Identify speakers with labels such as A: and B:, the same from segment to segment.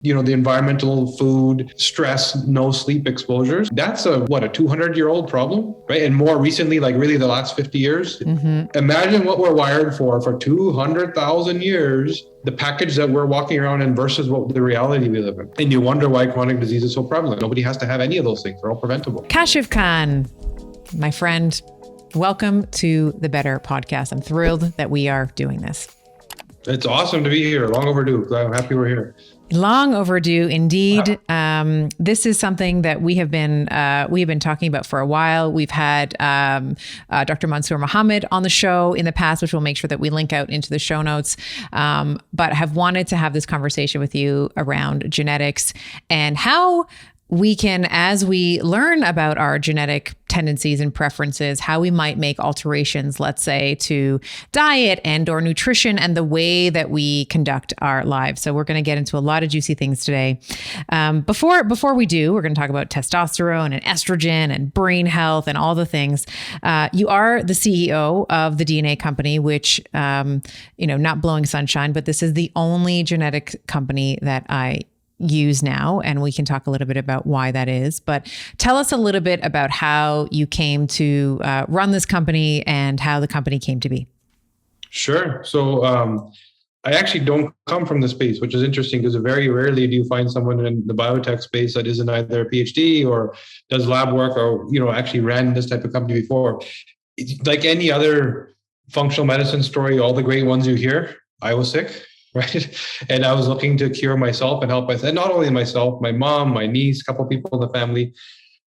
A: the environmental, food, stress, no sleep exposures. That's a 200-year-old problem, right? And more recently, like really the last 50 years. Mm-hmm. Imagine what we're wired for 200,000 years, the package that we're walking around in versus what the reality we live in. And you wonder why chronic disease is so prevalent. Nobody has to have any of those things. They're all preventable.
B: Kashif Kahn, my friend, welcome to the Better Podcast. I'm thrilled that we are doing this.
A: It's awesome to be here. Long overdue. I'm happy we're here.
B: Long overdue, indeed. Wow. This is something that we have been talking about for a while. We've had Dr. Mansoor Mohammed on the show in the past, which we'll make sure that we link out into the show notes. But have wanted to have this conversation with you around genetics and how we can, as we learn about our genetic tendencies and preferences, how we might make alterations, let's say, to diet and or nutrition and the way that we conduct our lives. So we're going to get into a lot of juicy things today. Before we do, we're going to talk about testosterone and estrogen and brain health and all the things. You are the CEO of the DNA company, which, not blowing sunshine, but this is the only genetic company that I use now, and we can talk a little bit about why that is. But tell us a little bit about how you came to run this company and how the company came to be.
A: Sure. So I actually don't come from the space, which is interesting because very rarely do you find someone in the biotech space that isn't either a PhD or does lab work or actually ran this type of company before. Like any other functional medicine story, all the great ones you hear, I was sick. Right. And I was looking to cure myself and help myself. And not only myself, my mom, my niece, a couple of people in the family.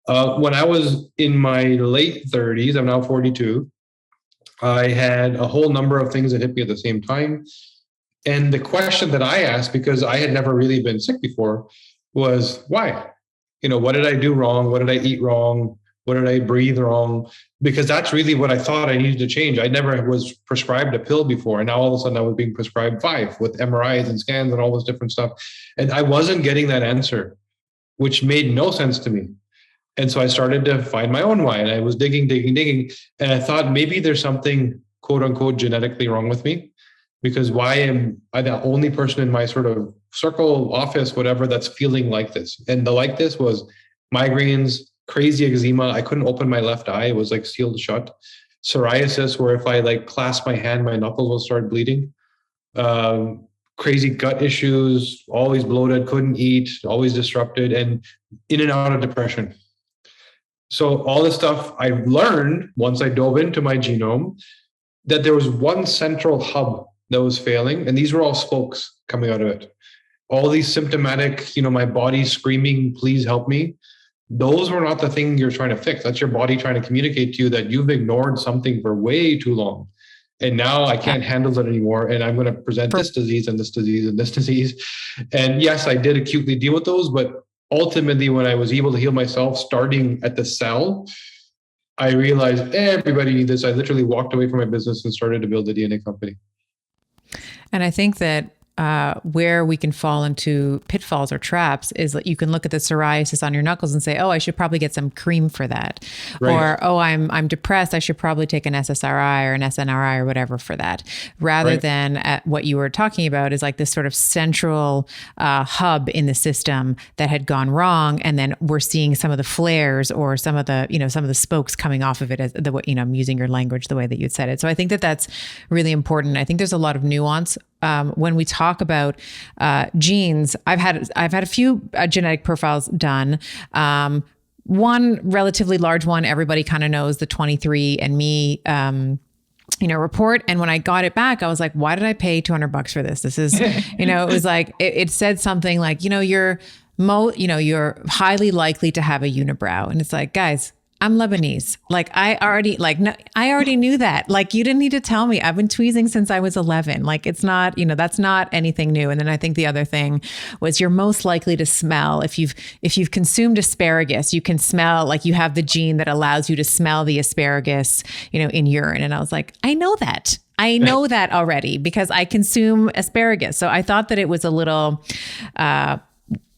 A: When I was in my late 30s, I'm now 42, I had a whole number of things that hit me at the same time. And the question that I asked, because I had never really been sick before, was why? What did I do wrong? What did I eat wrong? What did I breathe wrong? Because that's really what I thought I needed to change. I never was prescribed a pill before. And now all of a sudden I was being prescribed 5 with MRIs and scans and all this different stuff. And I wasn't getting that answer, which made no sense to me. And so I started to find my own why. And I was digging. And I thought maybe there's something quote unquote genetically wrong with me. Because why am I the only person in my sort of circle, office, whatever, that's feeling like this? And the like this was migraines, crazy eczema. I couldn't open my left eye. It was like sealed shut. Psoriasis, where if I clasp my hand, my knuckles will start bleeding. Crazy gut issues, always bloated, couldn't eat, always disrupted, and in and out of depression. So all this stuff I learned once I dove into my genome, that there was one central hub that was failing. And these were all spokes coming out of it. All these symptomatic, my body screaming, please help me. Those were not the thing you're trying to fix. That's your body trying to communicate to you that you've ignored something for way too long. And now I can't handle it anymore. And I'm going to present this disease and this disease and this disease. And yes, I did acutely deal with those. But ultimately, when I was able to heal myself, starting at the cell, I realized everybody needs this. I literally walked away from my business and started to build the DNA company.
B: And I think that where we can fall into pitfalls or traps is that you can look at the psoriasis on your knuckles and say, oh, I should probably get some cream for that. Right. Or, oh, I'm depressed. I should probably take an SSRI or an SNRI or whatever for that. Rather than what you were talking about is like this sort of central hub in the system that had gone wrong. And then we're seeing some of the flares or some of the, some of the spokes coming off of it as the way, I'm using your language, the way that you said it. So I think that that's really important. I think there's a lot of nuance when we talk about genes. I've had a few genetic profiles done. One relatively large one, everybody kind of knows, the 23andMe report. And when I got it back, I was like, why did I pay $200 for this? This is, it was like, it said something like, you're highly likely to have a unibrow. And it's like, guys, I'm Lebanese. I already knew that. You didn't need to tell me. I've been tweezing since I was 11. It's not, that's not anything new. And then I think the other thing was you're most likely to smell if you've consumed asparagus, you can smell, you have the gene that allows you to smell the asparagus, in urine. And I was like, I know that. I know that already because I consume asparagus. So I thought that it was a little,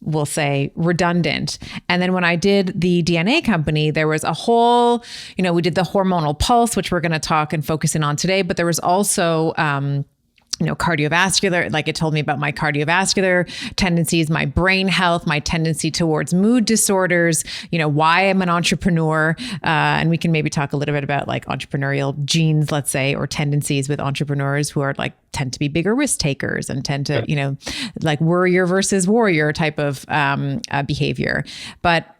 B: we'll say, redundant. And then when I did the DNA company, there was a whole, we did the hormonal pulse, which we're going to talk and focus in on today, but there was also cardiovascular, like it told me about my cardiovascular tendencies, my brain health, my tendency towards mood disorders, why I'm an entrepreneur. And we can maybe talk a little bit about like entrepreneurial genes, let's say, or tendencies with entrepreneurs who are tend to be bigger risk takers and tend to, like worrier versus warrior type of behavior. But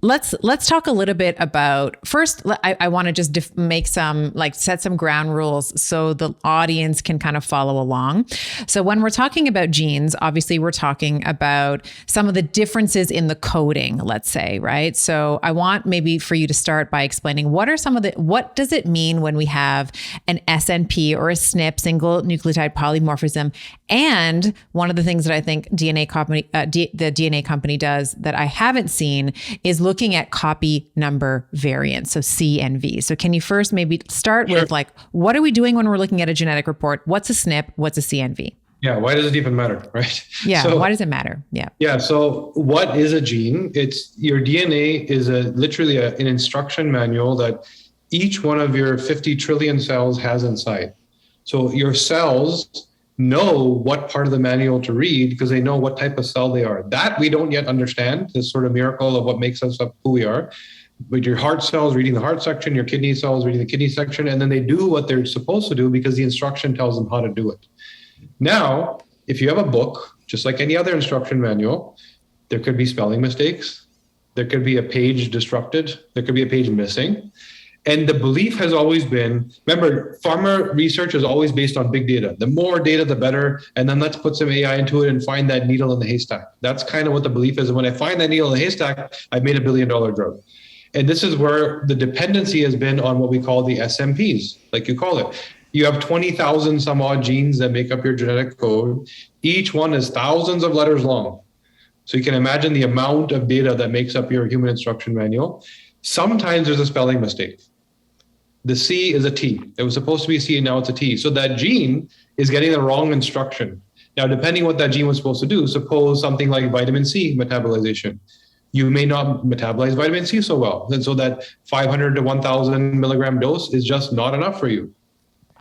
B: let's talk a little bit about first. I want to just make some set some ground rules so the audience can kind of follow along. So when we're talking about genes, obviously we're talking about some of the differences in the coding, let's say, right? So I want maybe for you to start by explaining what does it mean when we have an SNP or a SNP, single nucleotide polymorphism, and one of the things that I think the DNA company does that I haven't seen is looking at copy number variants, so C and V. So can you first maybe start with what are we doing when we're looking at a genetic report? What's a SNP? What's a CNV?
A: Yeah. Why does it even matter? Right.
B: Yeah. So, why does it matter? Yeah.
A: Yeah. So what is a gene? It's your DNA is literally an instruction manual that each one of your 50 trillion cells has inside. So your cells know what part of the manual to read because they know what type of cell they are. That we don't yet understand, this sort of miracle of what makes us up who we are. But your heart cells reading the heart section, your kidney cells reading the kidney section, and then they do what they're supposed to do because the instruction tells them how to do it. Now, if you have a book, just like any other instruction manual, there could be spelling mistakes. There could be a page disrupted. There could be a page missing. And the belief has always been, remember, pharma research is always based on big data. The more data, the better. And then let's put some AI into it and find that needle in the haystack. That's kind of what the belief is. And when I find that needle in the haystack, I've made $1 billion drug. And this is where the dependency has been on what we call the SNPs, like you call it. You have 20,000 some odd genes that make up your genetic code. Each one is thousands of letters long. So you can imagine the amount of data that makes up your human instruction manual. Sometimes there's a spelling mistake. The C is a T. It was supposed to be a C and now it's a T. So that gene is getting the wrong instruction. Now, depending what that gene was supposed to do, suppose something like vitamin C metabolization. You may not metabolize vitamin C so well. And so that 500 to 1,000 milligram dose is just not enough for you.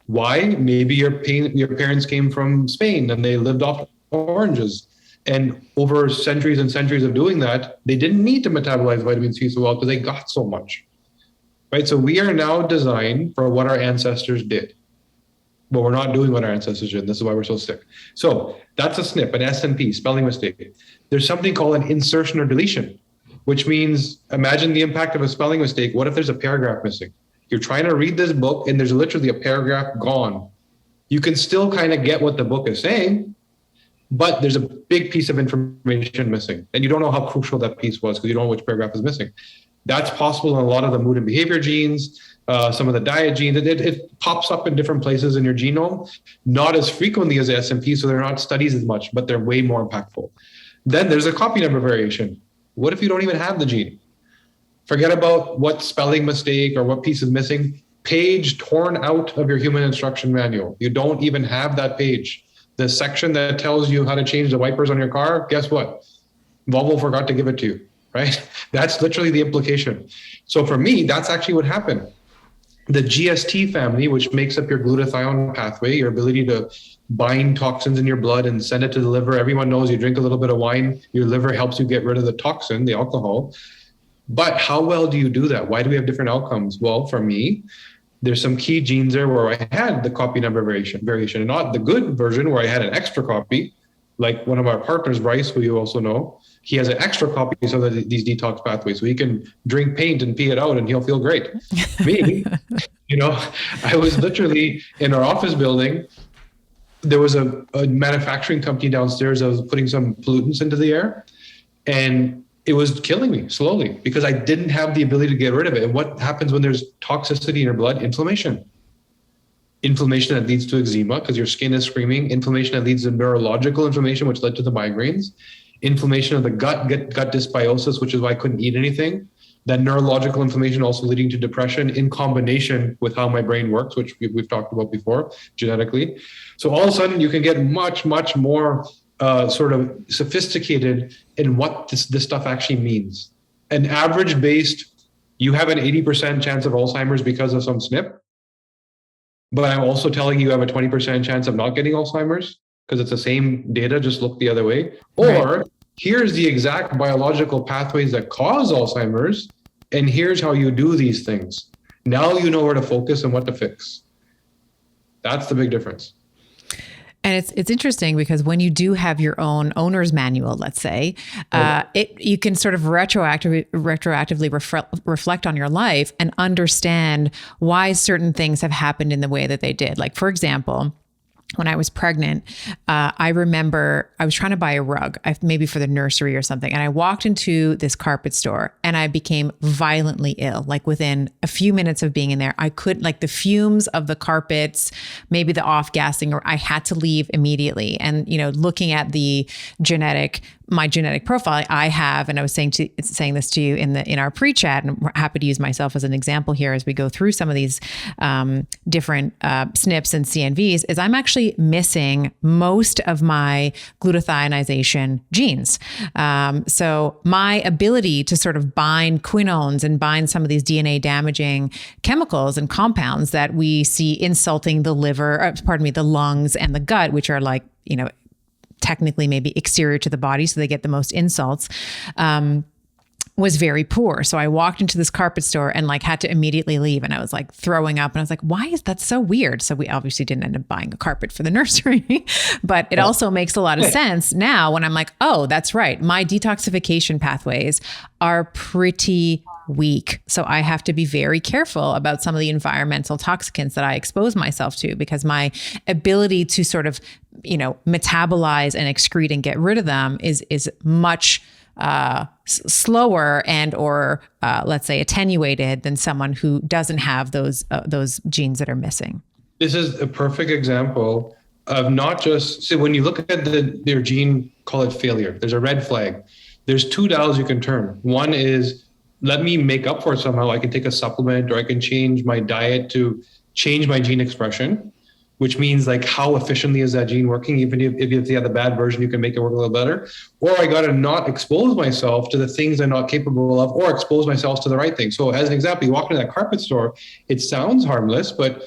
A: Why? Maybe your parents came from Spain and they lived off oranges. And over centuries and centuries of doing that, they didn't need to metabolize vitamin C so well because they got so much. Right? So we are now designed for what our ancestors did. But we're not doing what our ancestors did. And this is why we're so sick. So that's a SNP, an SNP, spelling mistake. There's something called an insertion or deletion, which means imagine the impact of a spelling mistake. What if there's a paragraph missing? You're trying to read this book and there's literally a paragraph gone. You can still kind of get what the book is saying, but there's a big piece of information missing. And you don't know how crucial that piece was because you don't know which paragraph is missing. That's possible in a lot of the mood and behavior genes, some of the diet genes. It pops up in different places in your genome, not as frequently as the SNP, so they're not studied as much, but they're way more impactful. Then there's a copy number variation. What if you don't even have the gene? Forget about what spelling mistake or what piece is missing. Page torn out of your human instruction manual. You don't even have that page. The section that tells you how to change the wipers on your car, guess what? Volvo forgot to give it to you. Right? That's literally the implication. So for me, that's actually what happened. The GST family, which makes up your glutathione pathway, your ability to bind toxins in your blood and send it to the liver. Everyone knows you drink a little bit of wine, your liver helps you get rid of the toxin, the alcohol. But how well do you do that? Why do we have different outcomes? Well, for me, there's some key genes there where I had the copy number variation, and not the good version where I had an extra copy, like one of our partners, Bryce, who you also know. He has an extra copy of these detox pathways, so he can drink paint and pee it out and he'll feel great. Me, I was literally in our office building. There was a manufacturing company downstairs that was putting some pollutants into the air, and it was killing me slowly because I didn't have the ability to get rid of it. And what happens when there's toxicity in your blood? Inflammation that leads to eczema because your skin is screaming, inflammation that leads to neurological inflammation, which led to the migraines, inflammation of the gut dysbiosis, which is why I couldn't eat anything. That neurological inflammation also leading to depression in combination with how my brain works, which we've talked about before genetically. So all of a sudden you can get much, much more sort of sophisticated in what this stuff actually means. An average based, you have an 80% chance of Alzheimer's because of some SNP. but I'm also telling you have a 20% chance of not getting Alzheimer's because it's the same data, just look the other way. Or here's the exact biological pathways that cause Alzheimer's, and here's how you do these things. Now you know where to focus and what to fix. That's the big difference.
B: And it's interesting because when you do have your own owner's manual, let's say, you can sort of retroactively reflect on your life and understand why certain things have happened in the way that they did. Like, for example, when I was pregnant, I remember I was trying to buy a rug, maybe for the nursery or something. And I walked into this carpet store and I became violently ill. Like within a few minutes of being in there, I could, like the fumes of the carpets, maybe the off gassing, or I had to leave immediately. And, looking at my genetic profile, I have, and I was saying this to you in our pre-chat, and we're happy to use myself as an example here as we go through some of these different SNPs and CNVs, is I'm actually missing most of my glutathionization genes. So my ability to sort of bind quinones and bind some of these DNA damaging chemicals and compounds that we see insulting the liver, the lungs and the gut, which are like, technically maybe exterior to the body, so they get the most insults, was very poor. So I walked into this carpet store and had to immediately leave. And I was like throwing up and I was like, why is that so weird? So we obviously didn't end up buying a carpet for the nursery, but it also makes a lot of sense now when I'm like, oh, that's right. My detoxification pathways are pretty weak. So I have to be very careful about some of the environmental toxicants that I expose myself to, because my ability to sort of, metabolize and excrete and get rid of them is much slower and or let's say attenuated than someone who doesn't have those genes that are missing.
A: This is a perfect example of not just, so when you look at their gene, call it failure, there's a red flag. There's two dials you can turn. One is, let me make up for it somehow. I can take a supplement, or I can change my diet to change my gene expression, which means how efficiently is that gene working? Even if you have the bad version, you can make it work a little better. Or I got to not expose myself to the things I'm not capable of, or expose myself to the right things. So as an example, you walk into that carpet store, it sounds harmless, but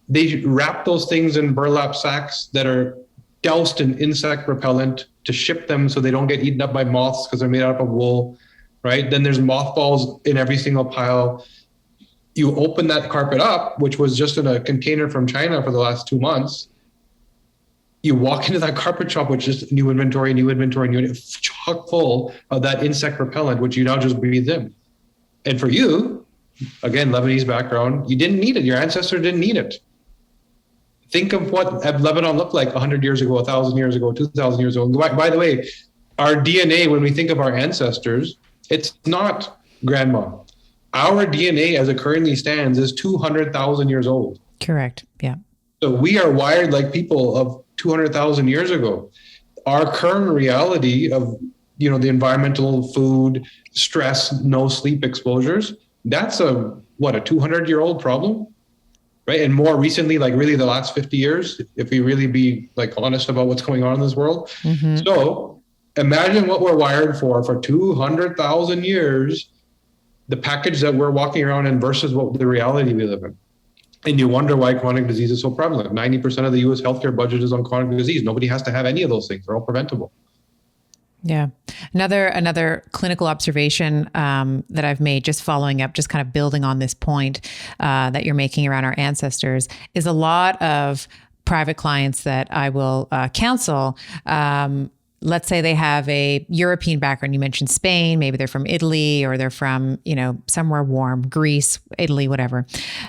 A: they wrap those things in burlap sacks that are doused in insect repellent to ship them so they don't get eaten up by moths because they're made out of wool, right? Then there's mothballs in every single pile. You open that carpet up, which was just in a container from China for the last 2 months. You walk into that carpet shop, which is new inventory, chock full of that insect repellent, which you now just breathe in. And for you, again, Lebanese background, you didn't need it. Your ancestors didn't need it. Think of what Lebanon looked like 100 years ago, 1,000 years ago, 2,000 years ago. By the way, our DNA, when we think of our ancestors, it's not grandma. Our DNA as it currently stands is 200,000 years old.
B: Correct. Yeah.
A: So we are wired like people of 200,000 years ago. Our current reality of, the environmental, food, stress, no sleep exposures, that's a 200-year-old problem, right? And more recently, really the last 50 years, if we really be honest about what's going on in this world. Mm-hmm. So imagine what we're wired for 200,000 years, the package that we're walking around in versus what the reality we live in. And you wonder why chronic disease is so prevalent. 90% of the US healthcare budget is on chronic disease. Nobody has to have any of those things. They're all preventable.
B: Yeah. Another clinical observation that I've made, just following up, just kind of building on this point that you're making around our ancestors, is a lot of private clients that I will counsel. Let's say they have a European background. You mentioned Spain, maybe they're from Italy, or they're from, somewhere warm, Greece, Italy, whatever.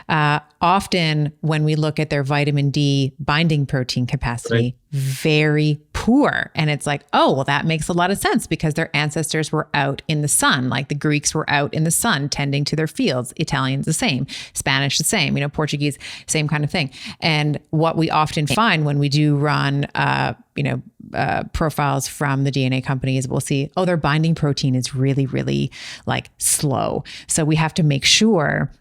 B: Often when we look at their vitamin D binding protein capacity, right, very poor. And it's like, oh, well, that makes a lot of sense because their ancestors were out in the sun. Like the Greeks were out in the sun tending to their fields. Italians the same, Spanish the same, Portuguese, same kind of thing. And what we often find when we do run, profiles from the DNA companies, we'll see, oh, their binding protein is really, really slow. So we have to make sure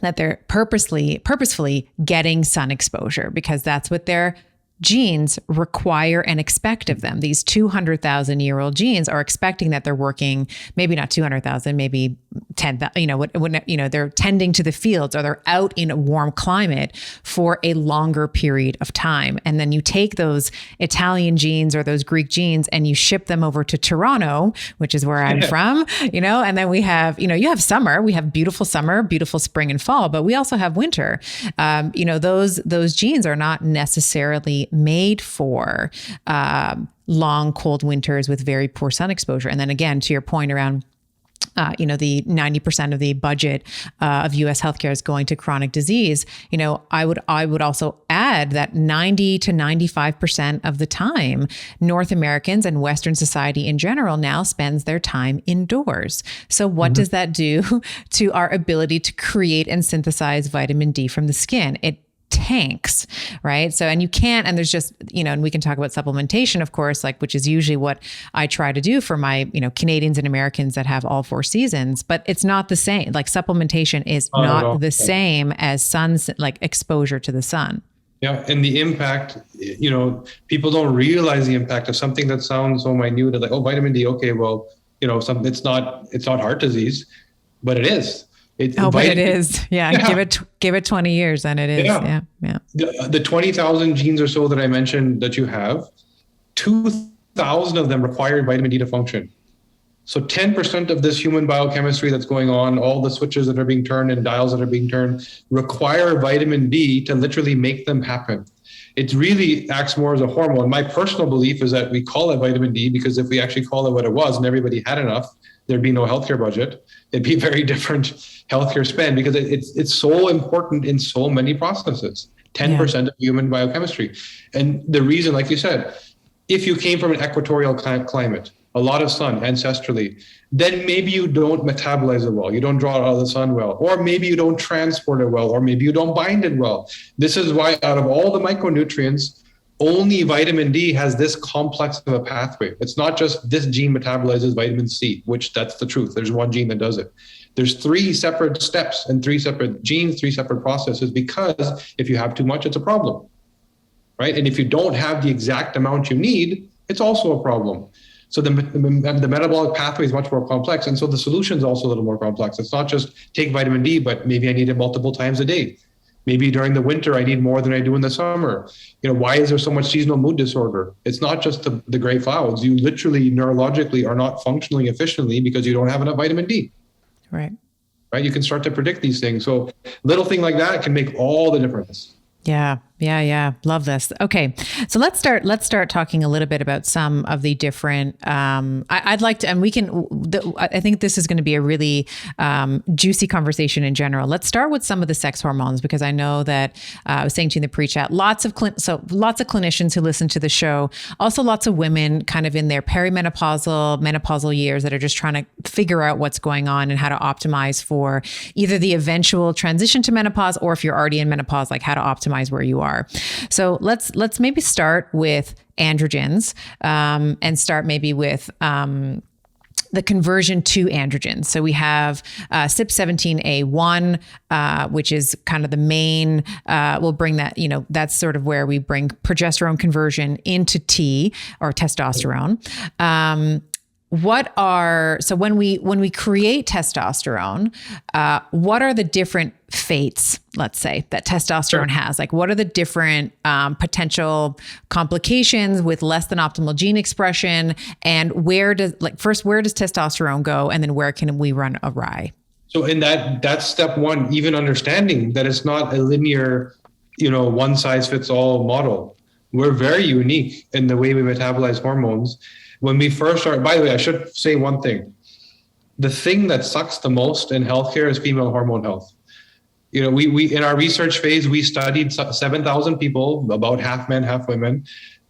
B: that they're purposefully getting sun exposure, because that's what their genes require and expect of them. These 200,000-year-old genes are expecting that they're working, maybe not 200,000, maybe 10,000, they're tending to the fields, or they're out in a warm climate for a longer period of time. And then you take those Italian genes or those Greek genes and you ship them over to Toronto, which is where I'm from, and then we have, you have summer, we have beautiful summer, beautiful spring and fall, but we also have winter. Those genes are not necessarily made for long, cold winters with very poor sun exposure. And then again, to your point around the 90% of the budget of U.S. healthcare is going to chronic disease. I would also add that 90 to 95% of the time, North Americans and Western society in general now spends their time indoors. So what does that do to our ability to create and synthesize vitamin D from the skin? It tanks, right? So, and you can't, and there's just, and we can talk about supplementation, of course, which is usually what I try to do for my, Canadians and Americans that have all 4 seasons, but it's not the same. Supplementation is not the same as exposure to the sun.
A: Yeah. And the impact, people don't realize the impact of something that sounds so minute, like, oh, vitamin D. Okay. Well, it's not heart disease, but it is.
B: But it is. Yeah. Give it 20 years and it is. Yeah.
A: The 20,000 genes or so that I mentioned that you have, 2,000 of them require vitamin D to function. So 10% of this human biochemistry that's going on, all the switches that are being turned and dials that are being turned, require vitamin D to literally make them happen. It really acts more as a hormone. My personal belief is that we call it vitamin D because if we actually call it what it was and everybody had enough, there'd be no healthcare budget. It'd be a very different healthcare spend because it's so important in so many processes. 10% of human biochemistry. And the reason, like you said, if you came from an equatorial climate, a lot of sun ancestrally, then maybe you don't metabolize it well. You don't draw it out of the sun well, or maybe you don't transport it well, or maybe you don't bind it well. This is why out of all the micronutrients, only vitamin D has this complex of a pathway. It's not just this gene metabolizes vitamin C, which that's the truth. There's one gene that does it. There's 3 separate steps and 3 separate genes, 3 separate processes, because if you have too much, it's a problem, right? And if you don't have the exact amount you need, it's also a problem. So the metabolic pathway is much more complex. And so the solution is also a little more complex. It's not just take vitamin D, but maybe I need it multiple times a day. Maybe during the winter, I need more than I do in the summer. Why is there so much seasonal mood disorder? It's not just the gray clouds. You literally neurologically are not functioning efficiently because you don't have enough vitamin D.
B: Right.
A: You can start to predict these things. So little thing like that can make all the difference.
B: Yeah. Love this. Okay. So let's start talking a little bit about some of the different, I'd like to, and I think this is going to be a really juicy conversation in general. Let's start with some of the sex hormones, because I know that I was saying to you in the pre-chat, lots of clinicians who listen to the show, also lots of women kind of in their menopausal years that are just trying to figure out what's going on and how to optimize for either the eventual transition to menopause, or if you're already in menopause, how to optimize where you are. So let's maybe start with androgens and start maybe with the conversion to androgens. So we have CYP17A1, which is kind of the main, we'll bring that, that's sort of where we bring progesterone conversion into T or testosterone. So when we create testosterone, what are the different fates, let's say, that testosterone has? What are the different potential complications with less than optimal gene expression? And where does testosterone go? And then where can we run awry?
A: So in that's step one, even understanding that it's not a linear, one size fits all model. We're very unique in the way we metabolize hormones. When we first started, by the way, I should say one thing. The thing that sucks the most in healthcare is female hormone health. We in our research phase, we studied 7,000 people, about half men, half women.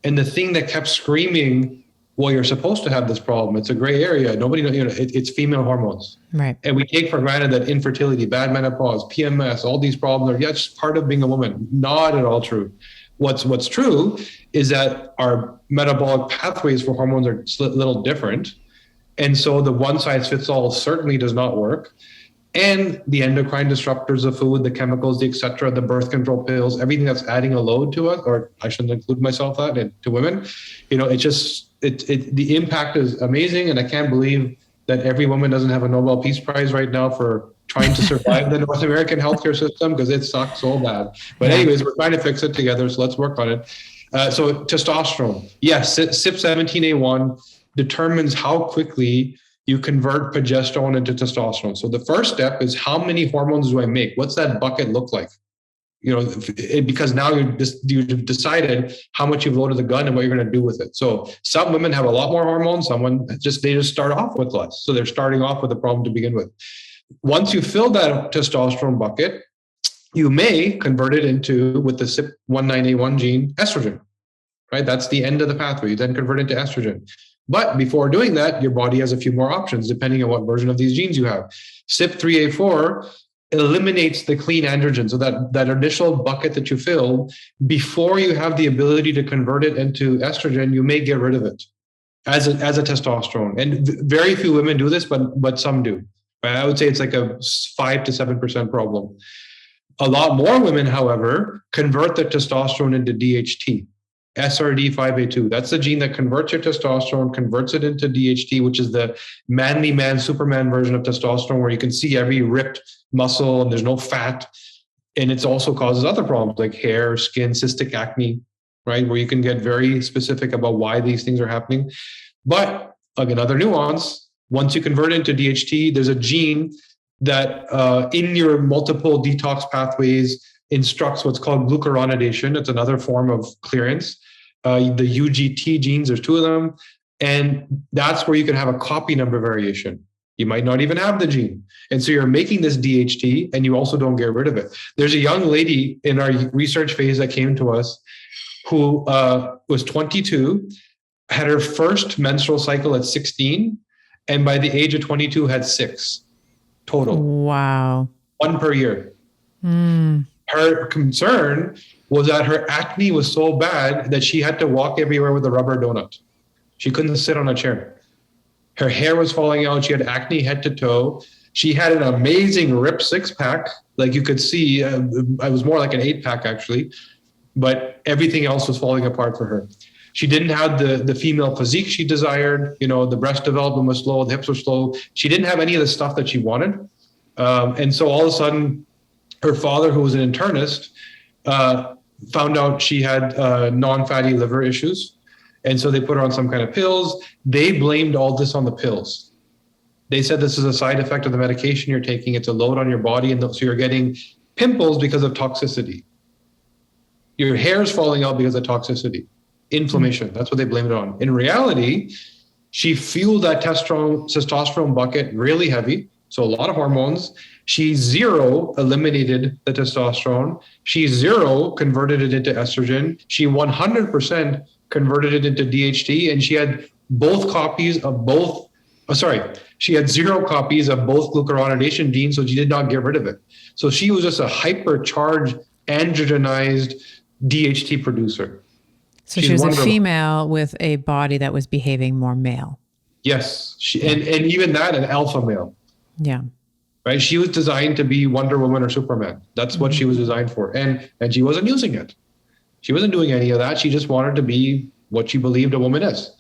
A: And the thing that kept screaming, well, you're supposed to have this problem. It's a gray area. Nobody knows, it's female hormones. Right. And we take for granted that infertility, bad menopause, PMS, all these problems are just part of being a woman. Not at all true. What's true is that our metabolic pathways for hormones are a little different. And so the one size fits all certainly does not work. and the endocrine disruptors of food, the chemicals, the et cetera, the birth control pills, everything that's adding a load to us, or I shouldn't include myself that to women, the impact is amazing. And I can't believe that every woman doesn't have a Nobel Peace Prize right now for trying to survive the North American healthcare system, because it sucks so bad. But anyways, we're trying to fix it together. So let's work on it. So testosterone, yes, CYP17A1 determines how quickly you convert progesterone into testosterone. So the first step is, how many hormones do I make? What's that bucket look like? Because now you've decided how much you've loaded the gun and what you're going to do with it. So some women have a lot more hormones. They just start off with less. So they're starting off with a problem to begin with. Once you fill that testosterone bucket, you may convert it into, with the CYP19A1 gene, estrogen, right? That's the end of the pathway. You then convert into estrogen. But before doing that, your body has a few more options depending on what version of these genes you have. CYP3A4 eliminates the clean androgen. So that initial bucket that you filled, before you have the ability to convert it into estrogen, you may get rid of it as a testosterone. And very few women do this, but some do. Right? I would say it's like a 5 to 7% problem. A lot more women, however, convert their testosterone into DHT. SRD5A2. That's the gene that converts your testosterone, converts it into DHT, which is the manly man, Superman version of testosterone, where you can see every ripped muscle and there's no fat. And it also causes other problems like hair, skin, cystic acne, right? Where you can get very specific about why these things are happening. But like another nuance, once you convert it into DHT, there's a gene that in your multiple detox pathways instructs what's called glucuronidation. It's another form of clearance. The UGT genes, there's 2 of them. And that's where you can have a copy number variation. You might not even have the gene. And so you're making this DHT and you also don't get rid of it. There's a young lady in our research phase that came to us who was 22, had her first menstrual cycle at 16, and by the age of 22 had 6 total.
B: Wow.
A: 1 per year. Her concern was that her acne was so bad that she had to walk everywhere with a rubber donut. She couldn't sit on a chair. Her hair was falling out. She had acne head to toe. She had an amazing ripped 6-pack. Like you could see, it was more like an 8-pack actually, but everything else was falling apart for her. She didn't have the female physique she desired. The breast development was slow, the hips were slow. She didn't have any of the stuff that she wanted. And so all of a sudden, her father, who was an internist, found out she had non-fatty liver issues. And so they put her on some kind of pills. They blamed all this on the pills. They said this is a side effect of the medication you're taking. It's a load on your body. And so you're getting pimples because of toxicity. Your hair's falling out because of toxicity. Inflammation. That's what they blamed it on. In reality, she fueled that testosterone bucket really heavy. So a lot of hormones. She 0 eliminated the testosterone. She 0 converted it into estrogen. She 100% converted it into DHT. And she had she had 0 copies of both glucuronidation genes, so she did not get rid of it. So she was just a hypercharged, androgenized DHT producer.
B: So she was a female with a body that was behaving more male.
A: Yes. And even that, an alpha male.
B: Yeah.
A: Right. She was designed to be Wonder Woman or Superman. That's what she was designed for. And she wasn't using it. She wasn't doing any of that. She just wanted to be what she believed a woman is.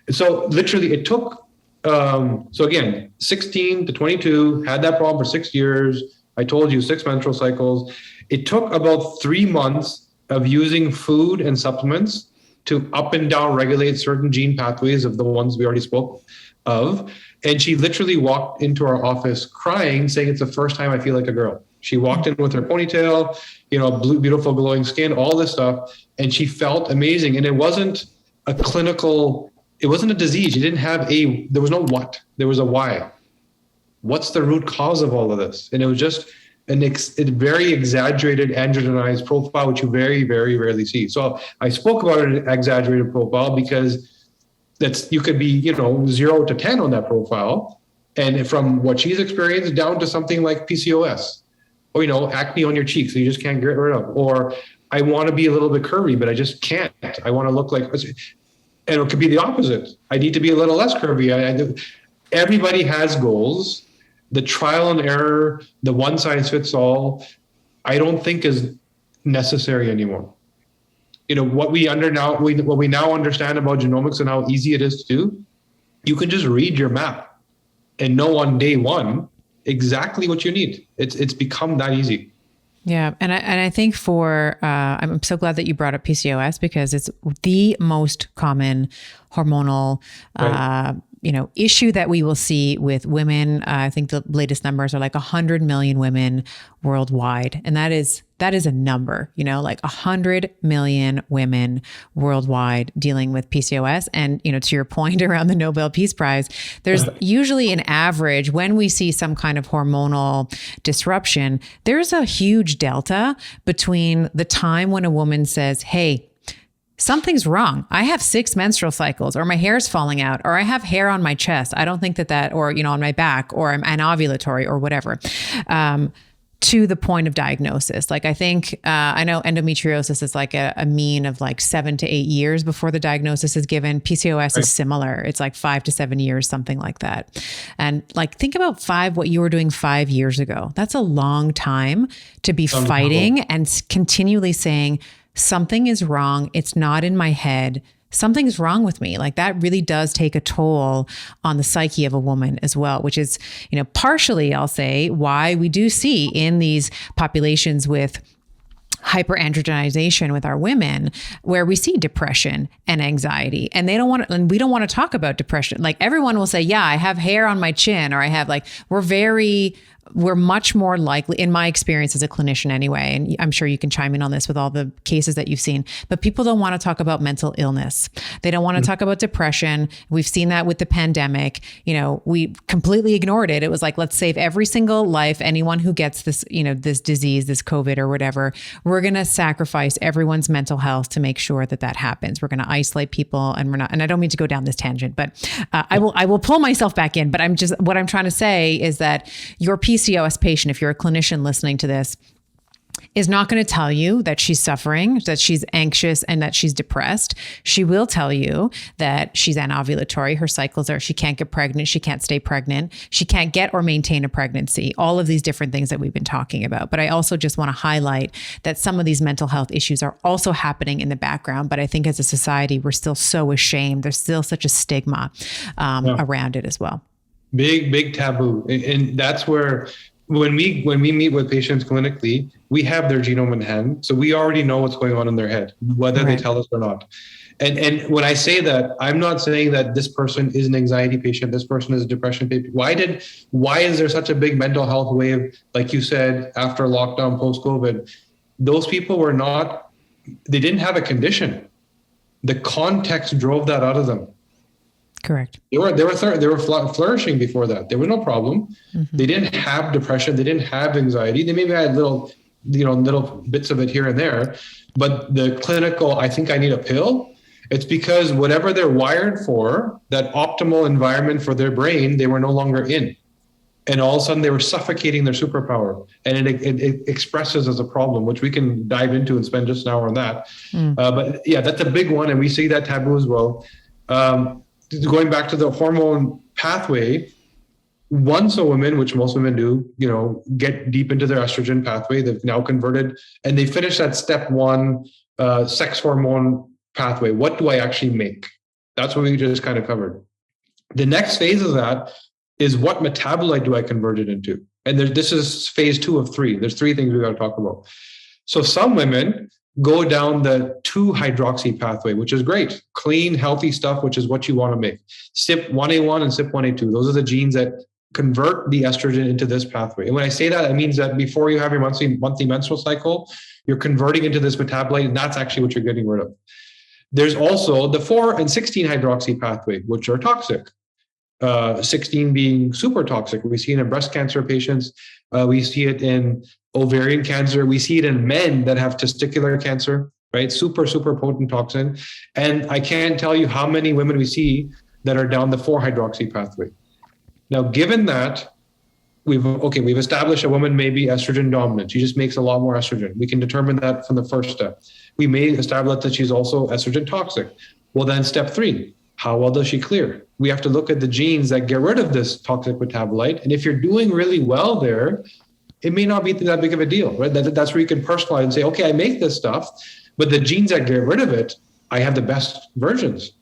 A: And so literally it took, so again, 16 to 22, had that problem for 6 years. I told you 6 menstrual cycles. It took about 3 months of using food and supplements to up and down regulate certain gene pathways of the ones we already spoke of. And she literally walked into our office crying, saying, it's the first time I feel like a girl. She walked in with her ponytail, blue, beautiful, glowing skin, all this stuff. And she felt amazing. And it wasn't a it wasn't a disease. She didn't have there was no what, there was a why. What's the root cause of all of this? And it was just a very exaggerated androgenized profile, which you very, very rarely see. So I spoke about an exaggerated profile because you could be, 0 to 10 on that profile. And from what she's experienced down to something like PCOS or, acne on your cheeks that you just can't get rid of. Or I want to be a little bit curvy, but I just can't. I want to look like, and it could be the opposite. I need to be a little less curvy. Everybody has goals. the trial and error, the one size fits all, I don't think is necessary anymore. What we now understand about genomics and how easy it is to do, you can just read your map and know on day one exactly what you need. It's become that easy.
B: Yeah. And I think I'm so glad that you brought up PCOS, because it's the most common hormonal, issue that we will see with women. I think the latest numbers are like 100 million women worldwide. And that is a number, like 100 million women worldwide dealing with PCOS. And, to your point around the Nobel Peace Prize, there's usually an average when we see some kind of hormonal disruption. There's a huge delta between the time when a woman says, hey, something's wrong. I have 6 menstrual cycles, or my hair's falling out, or I have hair on my chest. I don't think that, or, on my back, or I'm anovulatory or whatever, to the point of diagnosis. Like, I think, I know endometriosis is like a mean of like 7 to 8 years before the diagnosis is given. PCOS is similar. It's like 5 to 7 years, something like that. And like, think about what you were doing 5 years ago. That's a long time to be fighting and continually saying, something is wrong. It's not in my head. Something's wrong with me. Like, that really does take a toll on the psyche of a woman as well, which is, partially, I'll say, why we do see in these populations with hyperandrogenization with our women, where we see depression and anxiety, and we don't want to talk about depression. Like, everyone will say, yeah, I have hair on my chin, or I have we're much more likely, in my experience as a clinician anyway, and I'm sure you can chime in on this with all the cases that you've seen, but people don't want to talk about mental illness. They don't want to talk about depression. We've seen that with the pandemic. We completely ignored it. It was like, let's save every single life. Anyone who gets this, this disease, this COVID or whatever, we're going to sacrifice everyone's mental health to make sure that happens. We're going to isolate people, and and I don't mean to go down this tangent, but I will pull myself back in. But what I'm trying to say is that your PCOS patient, if you're a clinician listening to this, is not going to tell you that she's suffering, that she's anxious, and that she's depressed. She will tell you that she's anovulatory. Her cycles she can't get pregnant. She can't stay pregnant. She can't get or maintain a pregnancy. All of these different things that we've been talking about. But I also just want to highlight that some of these mental health issues are also happening in the background. But I think as a society, we're still so ashamed. There's still such a stigma around it as well.
A: Big taboo. And that's where, when we meet with patients clinically, we have their genome in hand. So we already know what's going on in their head, whether they tell us or not. And when I say that, I'm not saying that this person is an anxiety patient, this person is a depression patient. Why is there such a big mental health wave, like you said, after lockdown, post-COVID? Those people they didn't have a condition. The context drove that out of them.
B: Correct.
A: They were flourishing before that. There was no problem. Mm-hmm. They didn't have depression. They didn't have anxiety. They maybe had little bits of it here and there. But the clinical, I think I need a pill. It's because whatever they're wired for, that optimal environment for their brain, they were no longer in. And all of a sudden they were suffocating their superpower. And it expresses as a problem, which we can dive into and spend just an hour on that. But yeah, that's a big one. And we see that taboo as well. Going back to the hormone pathway, once a woman, which most women do, get deep into their estrogen pathway, they've now converted, and they finish that step 1 sex hormone pathway. What do I actually make? That's what we just kind of covered. The next phase of that is, what metabolite do I convert it into? And this is phase 2 of 3. There's 3 things we got to talk about. So some women go down the 2-hydroxy pathway, which is great, clean, healthy stuff, which is what you want to make. CYP1A1 and CYP1A2, those are the genes that convert the estrogen into this pathway. And when I say that, it means that before you have your monthly menstrual cycle, you're converting into this metabolite, and that's actually what you're getting rid of. There's also the 4 and 16 hydroxy pathway, which are toxic. 16 being super toxic. We see it in breast cancer patients. We see it in ovarian cancer. We see it in men that have testicular cancer, right? Super, super potent toxin. And I can't tell you how many women we see that are down the 4-hydroxy pathway. Now, given that, we've established a woman may be estrogen dominant. She just makes a lot more estrogen. We can determine that from the first step. We may establish that she's also estrogen toxic. Well, then step 3, How well does she clear? We have to look at the genes that get rid of this toxic metabolite. And if you're doing really well there, it may not be that big of a deal, right? That's where you can personalize and say, okay, I make this stuff, but the genes that get rid of it, I have the best versions.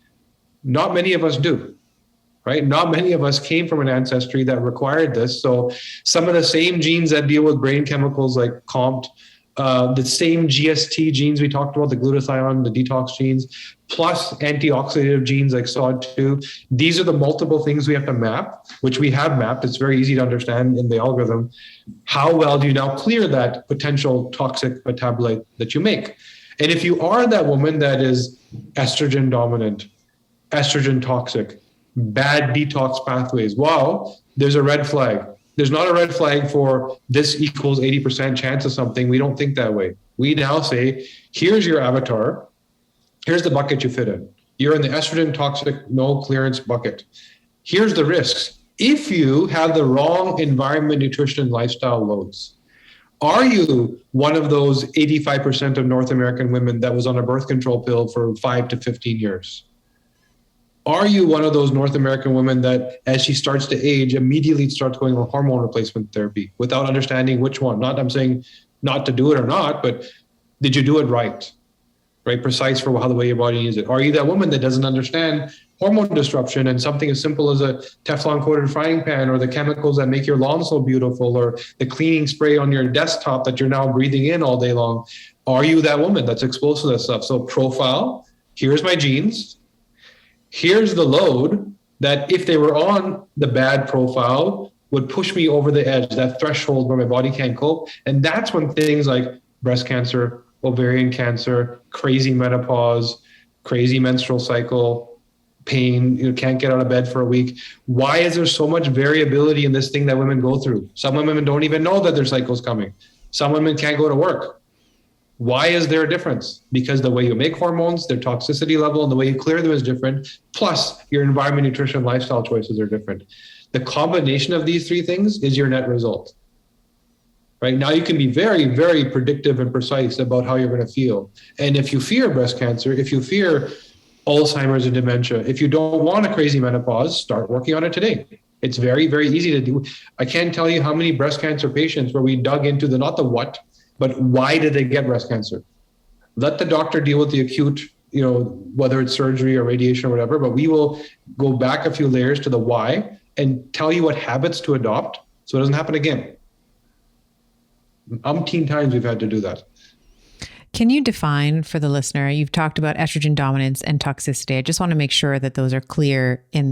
A: Not many of us do, right? Not many of us came from an ancestry that required this. So some of the same genes that deal with brain chemicals like COMT, the same GST genes we talked about, the glutathione, the detox genes, plus antioxidative genes like SOD2. These are the multiple things we have to map, which we have mapped. It's very easy to understand in the algorithm. How well do you now clear that potential toxic metabolite that you make? And if you are that woman that is estrogen dominant, estrogen toxic, bad detox pathways, well, there's a red flag. There's not a red flag for this equals 80% chance of something. We don't think that way. We now say, here's your avatar. Here's the bucket you fit in. You're in the estrogen toxic, no clearance bucket. Here's the risks. If you have the wrong environment, nutrition, and lifestyle loads, are you one of those 85% of North American women that was on a birth control pill for 5 to 15 years? Are you one of those North American women that, as she starts to age, immediately starts going on hormone replacement therapy without understanding which one? Not, I'm saying not to do it or not, but did you do it right? Right, precise for how the way your body needs it. Are you that woman that doesn't understand hormone disruption and something as simple as a Teflon coated frying pan, or the chemicals that make your lawn so beautiful, or the cleaning spray on your desktop that you're now breathing in all day long? Are you that woman that's exposed to that stuff? So profile, here's my genes. Here's the load that if they were on the bad profile would push me over the edge, that threshold where my body can't cope. And that's when things like breast cancer, ovarian cancer, crazy menopause, crazy menstrual cycle, pain, can't get out of bed for a week. Why is there so much variability in this thing that women go through? Some women don't even know that their cycle's coming. Some women can't go to work. Why is there a difference? Because the way you make hormones, their toxicity level, and the way you clear them is different. Plus, your environment, nutrition, lifestyle choices are different. The combination of these three things is your net result. Right now, you can be very, very predictive and precise about how you're going to feel. And if you fear breast cancer, if you fear Alzheimer's and dementia, if you don't want a crazy menopause, start working on it today. It's very, very easy to do. I can't tell you how many breast cancer patients where we dug into not the what, but why did they get breast cancer? Let the doctor deal with the acute, whether it's surgery or radiation or whatever, but we will go back a few layers to the why and tell you what habits to adopt so it doesn't happen again. Umpteen times we've had to do that.
B: Can you define for the listener, you've talked about estrogen dominance and toxicity. I just want to make sure that those are clear in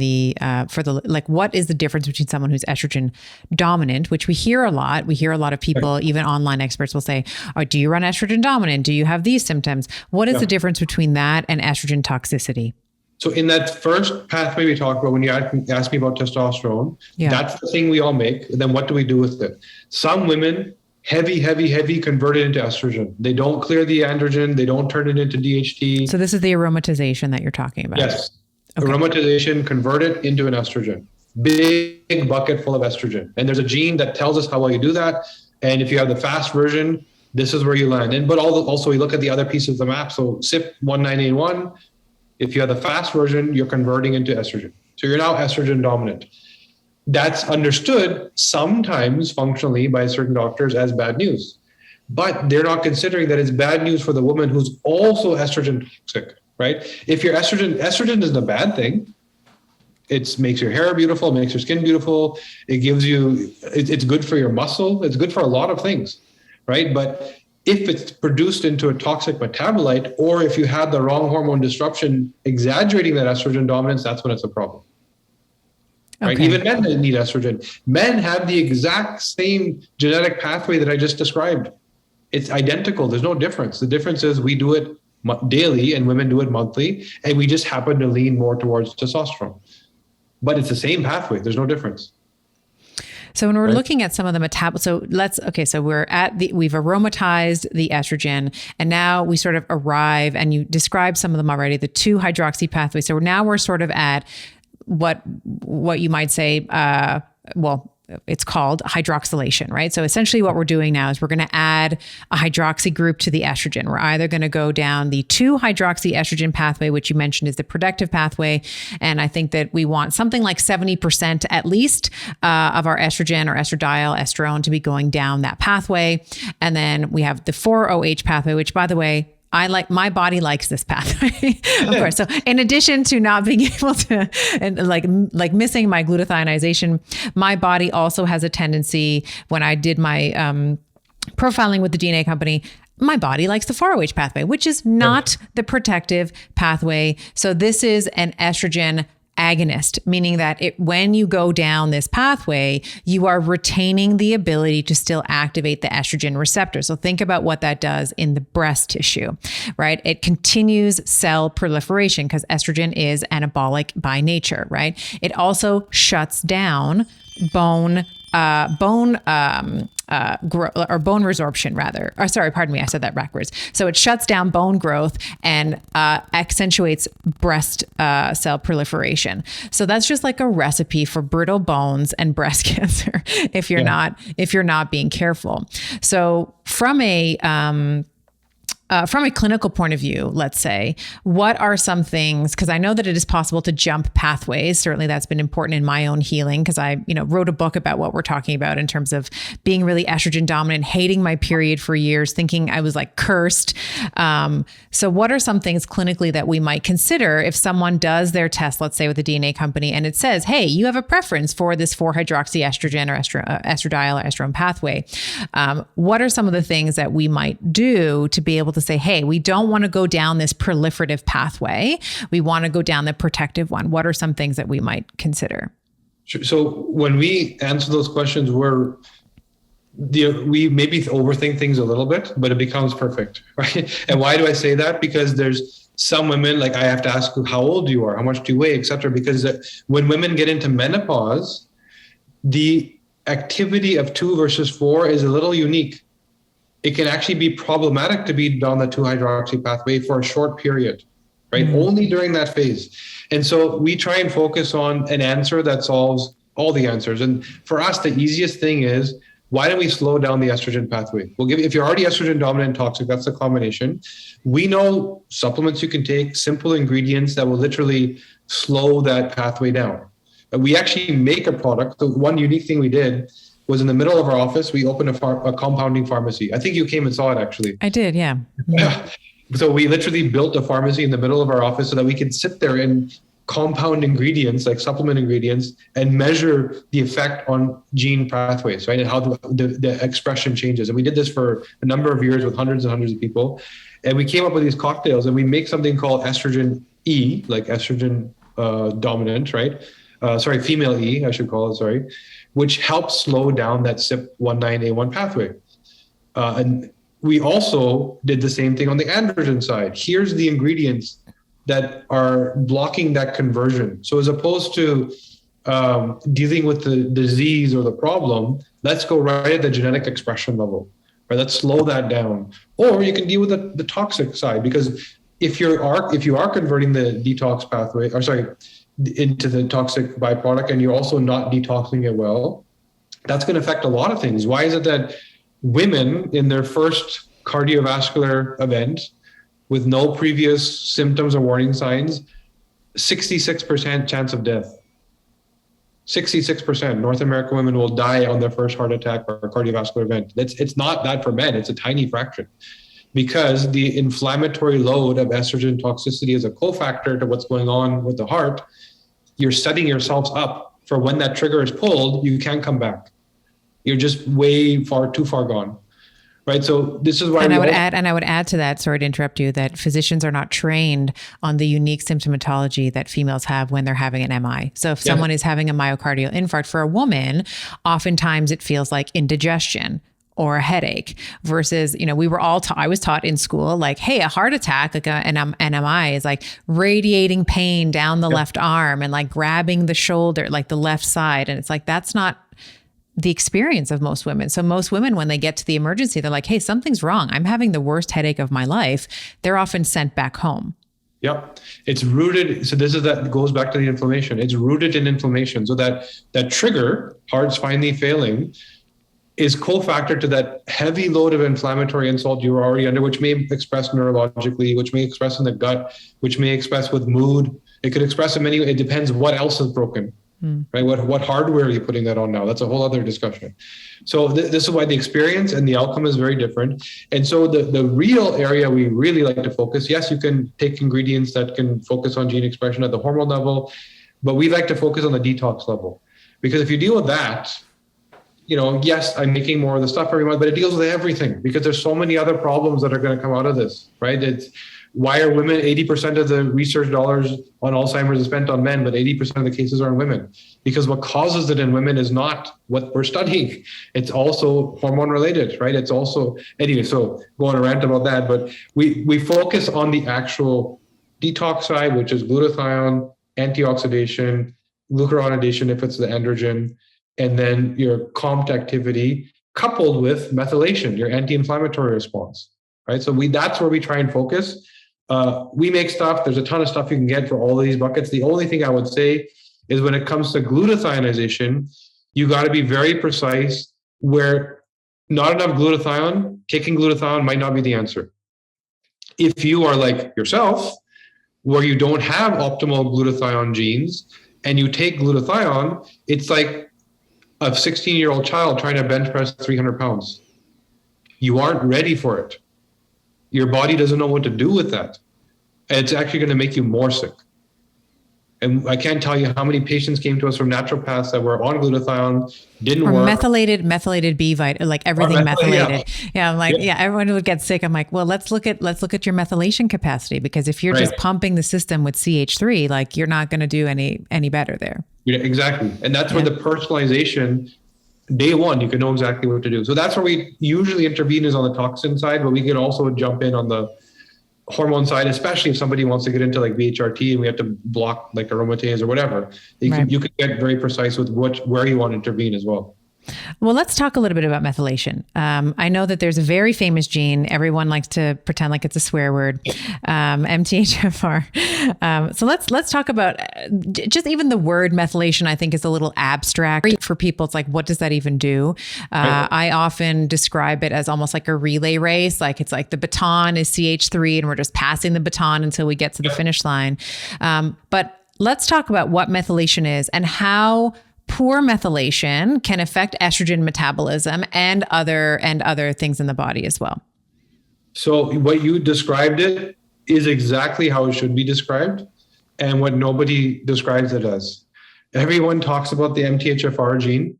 B: what is the difference between someone who's estrogen dominant, which we hear a lot. We hear a lot of people, even online experts will say, oh, do you run estrogen dominant? Do you have these symptoms? What is the difference between that and estrogen toxicity?
A: So in that first pathway we talked about, when you asked me about testosterone, that's the thing we all make. Then what do we do with it? Some women heavy converted into estrogen. They don't clear the androgen. They don't turn it into DHT.
B: So this is the aromatization that you're talking about.
A: Yes. Okay. Aromatization, convert it into an estrogen. Big bucket full of estrogen. And there's a gene that tells us how well you do that. And if you have the fast version, this is where you land in. But also we look at the other pieces of the map. So CYP19A1, if you have the fast version, you're converting into estrogen. So you're now estrogen dominant. That's understood sometimes functionally by certain doctors as bad news, but they're not considering that it's bad news for the woman who's also estrogen toxic, right? If you're estrogen isn't a bad thing. It makes your hair beautiful, it makes your skin beautiful. It gives you, it's good for your muscle. It's good for a lot of things, right? But if it's produced into a toxic metabolite, or if you had the wrong hormone disruption exaggerating that estrogen dominance, that's when it's a problem. Right? Okay. Even men need estrogen. Men have the exact same genetic pathway that I just described. It's identical. There's no difference. The difference is we do it daily and women do it monthly, and we just happen to lean more towards testosterone. But it's the same pathway. There's no difference.
B: So when we're looking at some of the so we've aromatized the estrogen, and now we sort of arrive, and you described some of them already, the 2-hydroxy pathway. So now we're sort of at what you might say, it's called hydroxylation, right? So essentially what we're doing now is we're going to add a hydroxy group to the estrogen. We're either going to go down the 2-hydroxyestrogen pathway, which you mentioned is the protective pathway. And I think that we want something like 70% at least of our estrogen or estradiol, estrone to be going down that pathway. And then we have the 4-OH pathway, which, by the way, my body likes this pathway, of course. So in addition to not being able to, and like missing my glutathionization, my body also has a tendency, when I did my profiling with the DNA company, my body likes the 4-OH pathway, which is not the protective pathway. So this is an estrogen agonist, meaning that when you go down this pathway, you are retaining the ability to still activate the estrogen receptor. So think about what that does in the breast tissue, right? It continues cell proliferation because estrogen is anabolic by nature, right? It also shuts down bone resorption rather. Or sorry, pardon me, I said that backwards. So it shuts down bone growth and accentuates breast cell proliferation. So that's just like a recipe for brittle bones and breast cancer if you're not being careful. So from a clinical point of view, let's say, what are some things, because I know that it is possible to jump pathways. Certainly that's been important in my own healing because I, wrote a book about what we're talking about in terms of being really estrogen dominant, hating my period for years, thinking I was like cursed. So what are some things clinically that we might consider if someone does their test, let's say with a DNA company, and it says, hey, you have a preference for this 4-hydroxyestrogen or estradiol or estrone pathway. What are some of the things that we might do to be able to say, hey, we don't want to go down this proliferative pathway. We want to go down the protective one. What are some things that we might consider?
A: Sure. So when we answer those questions, we maybe overthink things a little bit, but it becomes perfect, right? And why do I say that? Because there's some women, like I have to ask how old you are, how much do you weigh, et cetera. Because when women get into menopause, the activity of 2 versus 4 is a little unique. It can actually be problematic to be down the 2-hydroxy pathway for a short period, right? Only during that phase. And so we try and focus on an answer that solves all the answers. And for us, the easiest thing is, why don't we slow down the estrogen pathway? If you're already estrogen dominant and toxic, that's the combination. We know supplements you can take, simple ingredients that will literally slow that pathway down. We actually make a product. The one unique thing we did was in the middle of our office, we opened a compounding pharmacy. I think you came and saw it, actually.
B: I did, yeah.
A: So we literally built a pharmacy in the middle of our office so that we could sit there and compound ingredients, like supplement ingredients, and measure the effect on gene pathways, right? And how the expression changes. And we did this for a number of years with hundreds and hundreds of people. And we came up with these cocktails, and we make something called Estrogen E, like estrogen dominant, right? Female E, I should call it, which helps slow down that CYP19A1 pathway. And we also did the same thing on the androgen side. Here's the ingredients that are blocking that conversion. So as opposed to dealing with the disease or the problem, let's go right at the genetic expression level, right? Let's slow that down. Or you can deal with the toxic side, because if you are converting the detox pathway, into the toxic byproduct, and you're also not detoxing it well, that's going to affect a lot of things. Why is it that women in their first cardiovascular event with no previous symptoms or warning signs, 66% chance of death? 66% North American women will die on their first heart attack or cardiovascular event. It's not that for men, it's a tiny fraction. Because the inflammatory load of estrogen toxicity is a cofactor to what's going on with the heart. You're setting yourselves up for when that trigger is pulled, you can't come back. You're just too far gone, right? So this is why. And
B: I would add to that. Sorry to interrupt you. That physicians are not trained on the unique symptomatology that females have when they're having an MI. So if someone is having a myocardial infarct, for a woman, oftentimes it feels like indigestion or a headache, versus, I was taught in school, like, hey, a heart attack, like an MI is like radiating pain down the left arm and like grabbing the shoulder, like the left side. And it's like, that's not the experience of most women. So most women, when they get to the emergency, they're like, hey, something's wrong. I'm having the worst headache of my life. They're often sent back home.
A: Yep. It's rooted. So that goes back to the inflammation. It's rooted in inflammation. So that trigger, hearts finally failing, is cofactor to that heavy load of inflammatory insult you were already under, which may express neurologically, which may express in the gut, which may express with mood. It could express in many ways. It depends what else is broken, right? What hardware are you putting that on now? That's a whole other discussion. So this is why the experience and the outcome is very different. And so the real area we really like to focus, yes, you can take ingredients that can focus on gene expression at the hormone level, but we like to focus on the detox level. Because if you deal with that, yes, I'm making more of the stuff every month, but it deals with everything because there's so many other problems that are going to come out of this, right? It's why are women, 80% of the research dollars on Alzheimer's is spent on men, but 80% of the cases are in women? Because what causes it in women is not what we're studying. It's also hormone related, right? It's also, anyway, so go on a rant about that, but we focus on the actual detox side, which is glutathione, antioxidation, glucuronidation if it's the androgen, and then your COMT activity coupled with methylation, your anti-inflammatory response, right? So that's where we try and focus. We make stuff. There's a ton of stuff you can get for all of these buckets. The only thing I would say is when it comes to glutathionization, you got to be very precise where not enough glutathione, taking glutathione might not be the answer. If you are like yourself, where you don't have optimal glutathione genes and you take glutathione, it's like a 16-year-old child trying to bench press 300 pounds. You aren't ready for it. Your body doesn't know what to do with that. And it's actually going to make you more sick. And I can't tell you how many patients came to us from naturopaths that were on glutathione, didn't work.
B: Methylated B vitamin, like everything methylated. Yeah, I'm like, everyone would get sick. I'm like, well, let's look at your methylation capacity, because if you're just pumping the system with CH3, like you're not going to do any better there.
A: Yeah, exactly. And that's where the personalization, day one, you can know exactly what to do. So that's where we usually intervene, is on the toxin side, but we can also jump in on the hormone side, especially if somebody wants to get into like BHRT and we have to block like aromatase or whatever. You can get very precise with where you want to intervene as well.
B: Well, let's talk a little bit about methylation. I know that there's a very famous gene. Everyone likes to pretend like it's a swear word, MTHFR. So let's talk about just even the word methylation. I think is a little abstract for people. It's like, what does that even do? I often describe it as almost like a relay race. Like it's like the baton is CH3 and we're just passing the baton until we get to the finish line. But let's talk about what methylation is and how poor methylation can affect estrogen metabolism and other things in the body as well.
A: So what you described it is exactly how it should be described, and what nobody describes it as. Everyone talks about the MTHFR gene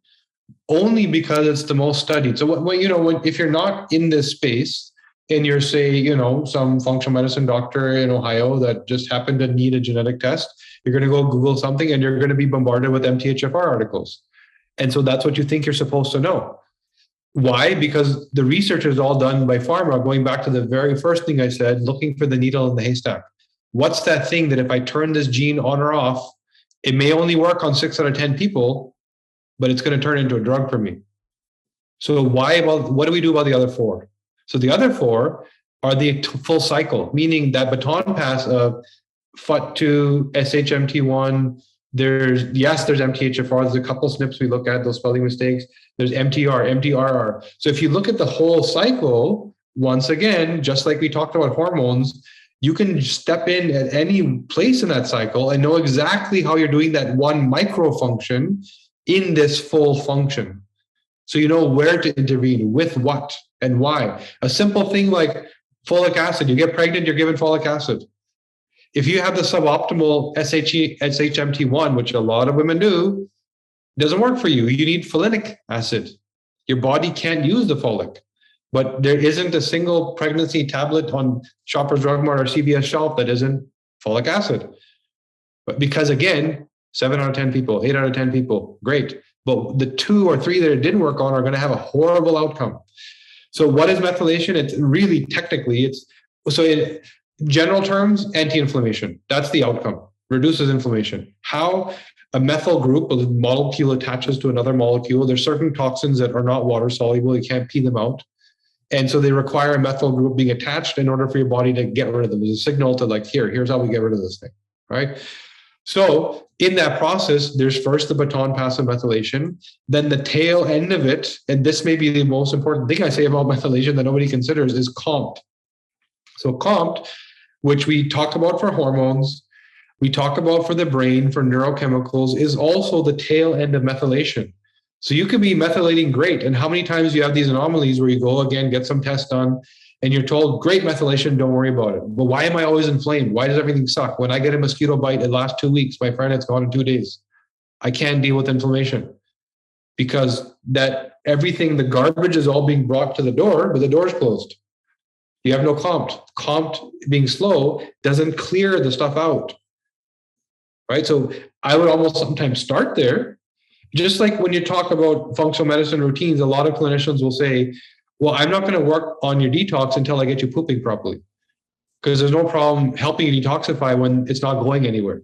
A: only because it's the most studied. So if you're not in this space and you're, say, some functional medicine doctor in Ohio that just happened to need a genetic test, you're going to go Google something and you're going to be bombarded with MTHFR articles. And so that's what you think you're supposed to know. Why? Because the research is all done by pharma, going back to the very first thing I said, looking for the needle in the haystack. What's that thing that if I turn this gene on or off, it may only work on 6 out of 10 people, but it's going to turn into a drug for me. So what do we do about the other 4? So the other 4 are the full cycle, meaning that baton pass of FUT2, SHMT1, there's MTHFR, there's a couple SNPs we look at, those spelling mistakes, there's MTR, MTRR. So if you look at the whole cycle, once again, just like we talked about hormones, you can step in at any place in that cycle and know exactly how you're doing that one micro function in this full function. So you know where to intervene, with what and why. A simple thing like folic acid, you get pregnant, you're given folic acid. If you have the suboptimal SHMT1, which a lot of women do, it doesn't work for you. You need folinic acid. Your body can't use the folic. But there isn't a single pregnancy tablet on Shoppers Drug Mart or CVS shelf that isn't folic acid. But because, again, 7 out of 10 people, 8 out of 10 people, great. But the 2 or 3 that it didn't work on are going to have a horrible outcome. So what is methylation? It's really technically, in general terms, anti-inflammation. That's the outcome. Reduces inflammation. How? A methyl group, a molecule attaches to another molecule. There's certain toxins that are not water soluble. You can't pee them out. And so they require a methyl group being attached in order for your body to get rid of them. There's a signal to like, here's how we get rid of this thing, right? So in that process, there's first the baton pass of methylation, then the tail end of it, and this may be the most important thing I say about methylation that nobody considers, is COMT. So COMT, which we talk about for hormones, we talk about for the brain, for neurochemicals, is also the tail end of methylation. So you could be methylating great. And how many times do you have these anomalies where you go again, get some tests done, and you're told, great methylation, don't worry about it. But why am I always inflamed? Why does everything suck? When I get a mosquito bite, it lasts 2 weeks. My friend, it's gone in 2 days. I can't deal with inflammation because that everything, the garbage is all being brought to the door, but the door's closed. You have no COMT. COMT being slow doesn't clear the stuff out, right? So I would almost sometimes start there. Just like when you talk about functional medicine routines, a lot of clinicians will say, well, I'm not going to work on your detox until I get you pooping properly, because there's no problem helping you detoxify when it's not going anywhere.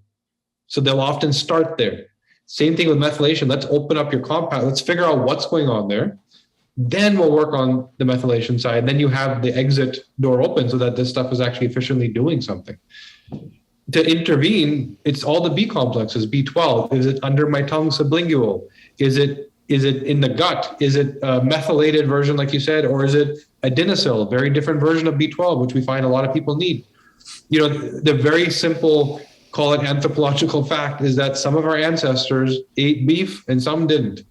A: So they'll often start there. Same thing with methylation. Let's open up your compound. Let's figure out what's going on there. Then we'll work on the methylation side. Then you have the exit door open so that this stuff is actually efficiently doing something. To intervene, it's all the B complexes, B12. Is it under my tongue sublingual? Is it in the gut? Is it a methylated version, like you said, or is it adenosine, a very different version of B12, which we find a lot of people need? You know, the very simple, call it anthropological fact, is that some of our ancestors ate beef and some didn't.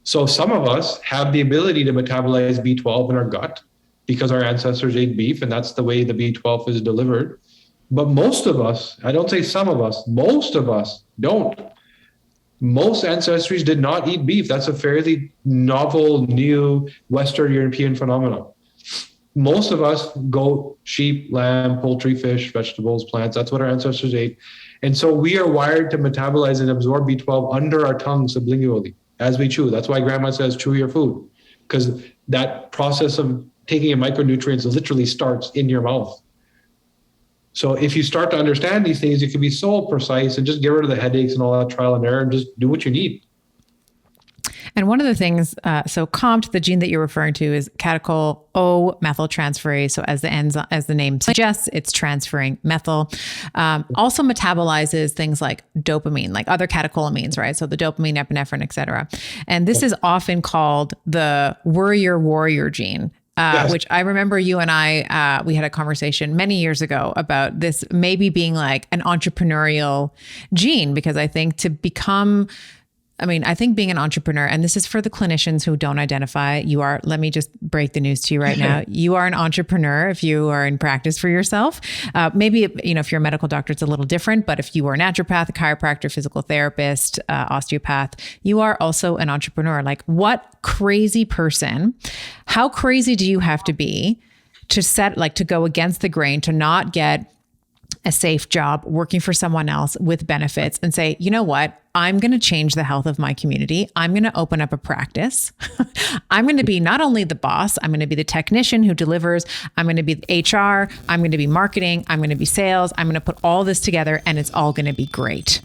A: So some of us have the ability to metabolize B12 in our gut because our ancestors ate beef, and that's the way the B12 is delivered. But most of us, I don't say some of us, most of us don't. Most ancestries did not eat beef. That's a fairly novel, new Western European phenomenon. Most of us goat, sheep, lamb, poultry, fish, vegetables, plants. That's what our ancestors ate. And so we are wired to metabolize and absorb B12 under our tongue sublingually as we chew. That's why grandma says chew your food, because that process of taking in micronutrients literally starts in your mouth. So if you start to understand these things, you can be so precise and just get rid of the headaches and all that trial and error and just do what you need.
B: And one of the things, so COMT, the gene that you're referring to, is catechol O methyltransferase. So as the name suggests, it's transferring methyl. Also metabolizes things like dopamine, like other catecholamines, right? So the dopamine, epinephrine, et cetera. And this is often called the worrier warrior gene. Yes. Which I remember you and I, we had a conversation many years ago about this maybe being like an entrepreneurial gene, because I think I think being an entrepreneur, and this is for the clinicians who don't identify, let me just break the news to you right now. You are an entrepreneur if you are in practice for yourself. Maybe, if you're a medical doctor, it's a little different, but if you are a naturopath, a chiropractor, physical therapist, osteopath, you are also an entrepreneur. Like, what crazy person, how crazy do you have to be to go against the grain, to not get a safe job working for someone else with benefits and say, you know what? I'm going to change the health of my community. I'm going to open up a practice. I'm going to be not only the boss, I'm going to be the technician who delivers. I'm going to be the HR. I'm going to be marketing. I'm going to be sales. I'm going to put all this together and it's all going to be great.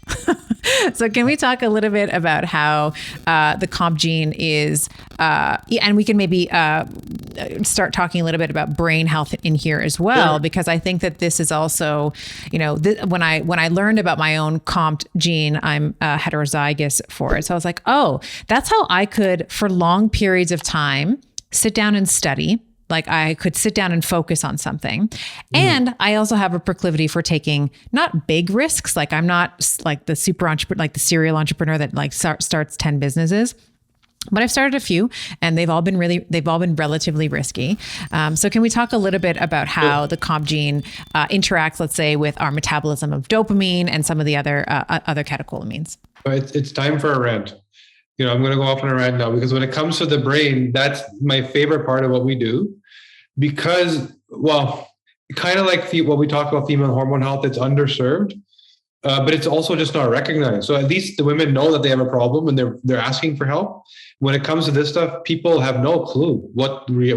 B: So can we talk a little bit about how the COMT gene is, and we can maybe start talking a little bit about brain health in here as well, sure. Because I think that this is also, when I learned about my own COMT gene, I'm heterozygous for it. So I was like, oh, that's how I could, for long periods of time, sit down and study. Like I could sit down and focus on something. And I also have a proclivity for taking not big risks. Like I'm not like the super entrepreneur, like the serial entrepreneur that like starts 10 businesses. But I've started a few and they've all been relatively risky. So can we talk a little bit about how the COMT gene interacts, let's say, with our metabolism of dopamine and some of the other catecholamines?
A: It's time for a rant. I'm going to go off on a rant now, because when it comes to the brain, that's my favorite part of what we do, because, kind of like what we talk about female hormone health, it's underserved, but it's also just not recognized. So at least the women know that they have a problem and they're asking for help. When it comes to this stuff, people have no clue what's right,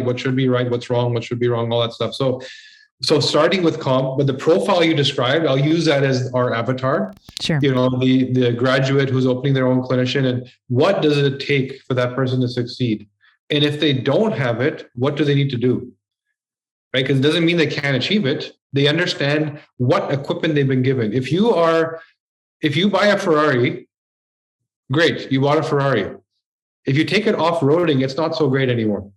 A: what should be right, what's wrong, what should be wrong, all that stuff. So starting with COMT, but the profile you described, I'll use that as our avatar.
B: Sure.
A: The graduate who's opening their own clinician, and what does it take for that person to succeed? And if they don't have it, what do they need to do? Right? Because it doesn't mean they can't achieve it. They understand what equipment they've been given. If you buy a Ferrari, great, you bought a Ferrari. If you take it off-roading, it's not so great anymore.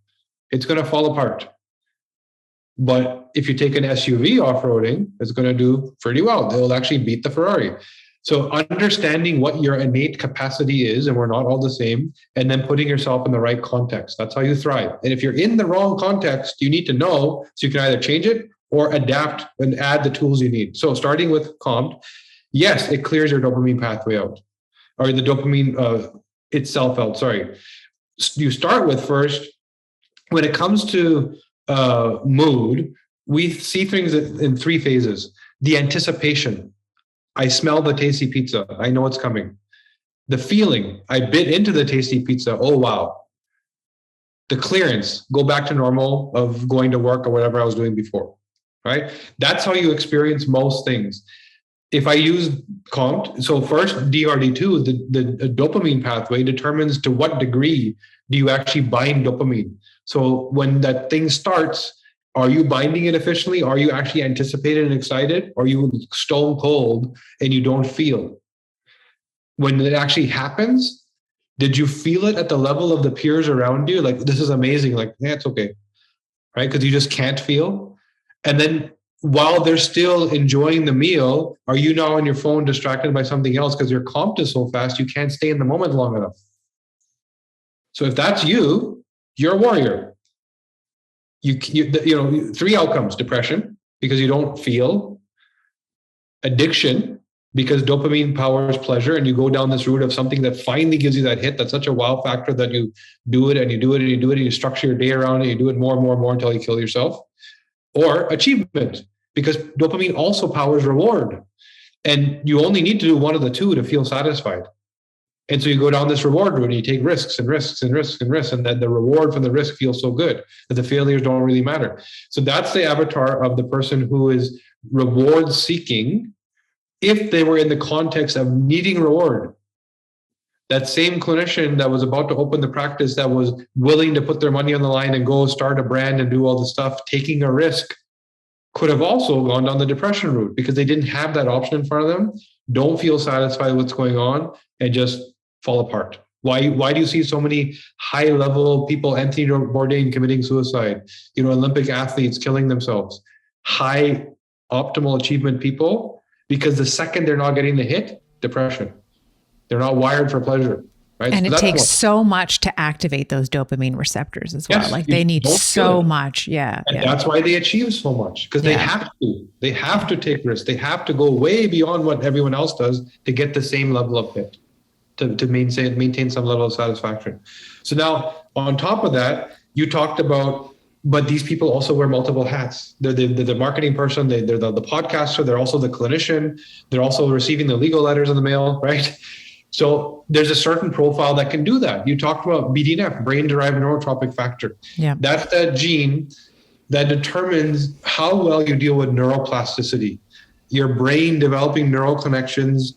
A: It's going to fall apart. But if you take an SUV off-roading, it's going to do pretty well. They'll actually beat the Ferrari. So understanding what your innate capacity is, and we're not all the same, and then putting yourself in the right context. That's how you thrive. And if you're in the wrong context, you need to know so you can either change it or adapt and add the tools you need. So starting with COMT, yes, it clears your dopamine pathway out, or the dopamine itself out, sorry. You start with first, when it comes to mood, we see things in three phases. The anticipation. I smell the tasty pizza. I know it's coming. The feeling. I bit into the tasty pizza. Oh, wow. The clearance. Go back to normal of going to work or whatever I was doing before, right? That's how you experience most things. If I use COMT, so first DRD2, the dopamine pathway determines to what degree do you actually bind dopamine. So when that thing starts, are you binding it efficiently? Are you actually anticipated and excited? Or are you stone cold and you don't feel? When it actually happens, did you feel it at the level of the peers around you? Like, this is amazing. Like, yeah, it's okay. Right? Because you just can't feel. And then while they're still enjoying the meal, are you now on your phone distracted by something else because your COMT is so fast, you can't stay in the moment long enough. So if that's you, you're a warrior. You know, three outcomes: depression, because you don't feel; addiction, because dopamine powers pleasure, and you go down this route of something that finally gives you that hit. That's such a wow factor that you do it and you do it and you do it and you structure your day around it. You do it more and more and more until you kill yourself. Or achievement, because dopamine also powers reward, and you only need to do one of the two to feel satisfied. And so you go down this reward route and you take risks and risks and risks and risks, and then the reward from the risk feels so good that the failures don't really matter. So that's the avatar of the person who is reward seeking. If they were in the context of needing reward, that same clinician that was about to open the practice, that was willing to put their money on the line and go start a brand and do all the stuff, taking a risk, could have also gone down the depression route because they didn't have that option in front of them, don't feel satisfied with what's going on, and just fall apart. Why do you see so many high-level people, Anthony Bourdain committing suicide, Olympic athletes killing themselves, high optimal achievement people? Because the second they're not getting the hit, depression. They're not wired for pleasure, right?
B: And it takes so much to activate those dopamine receptors as well.
A: Yes,
B: like they need so much. Yeah.
A: And that's why they achieve so much, because they have to. They have to take risks. They have to go way beyond what everyone else does to get the same level of hit, to maintain some level of satisfaction. So now, on top of that, you talked about, but these people also wear multiple hats. They're the marketing person, they're the podcaster, they're also the clinician, they're also receiving the legal letters in the mail, right? So there's a certain profile that can do that. You talked about BDNF, brain-derived neurotrophic factor. Yeah. That's that gene that determines how well you deal with neuroplasticity, your brain developing neural connections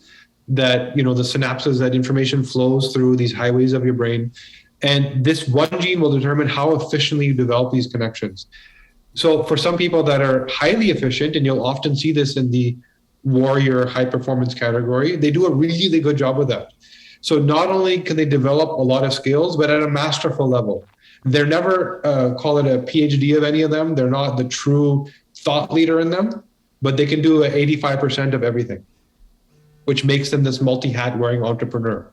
A: that, the synapses, that information flows through these highways of your brain. And this one gene will determine how efficiently you develop these connections. So for some people that are highly efficient, and you'll often see this in the warrior high performance category, they do a really good job with that. So not only can they develop a lot of skills, but at a masterful level. They're never, call it a PhD of any of them. They're not the true thought leader in them, but they can do 85% of everything, which makes them this multi-hat wearing entrepreneur,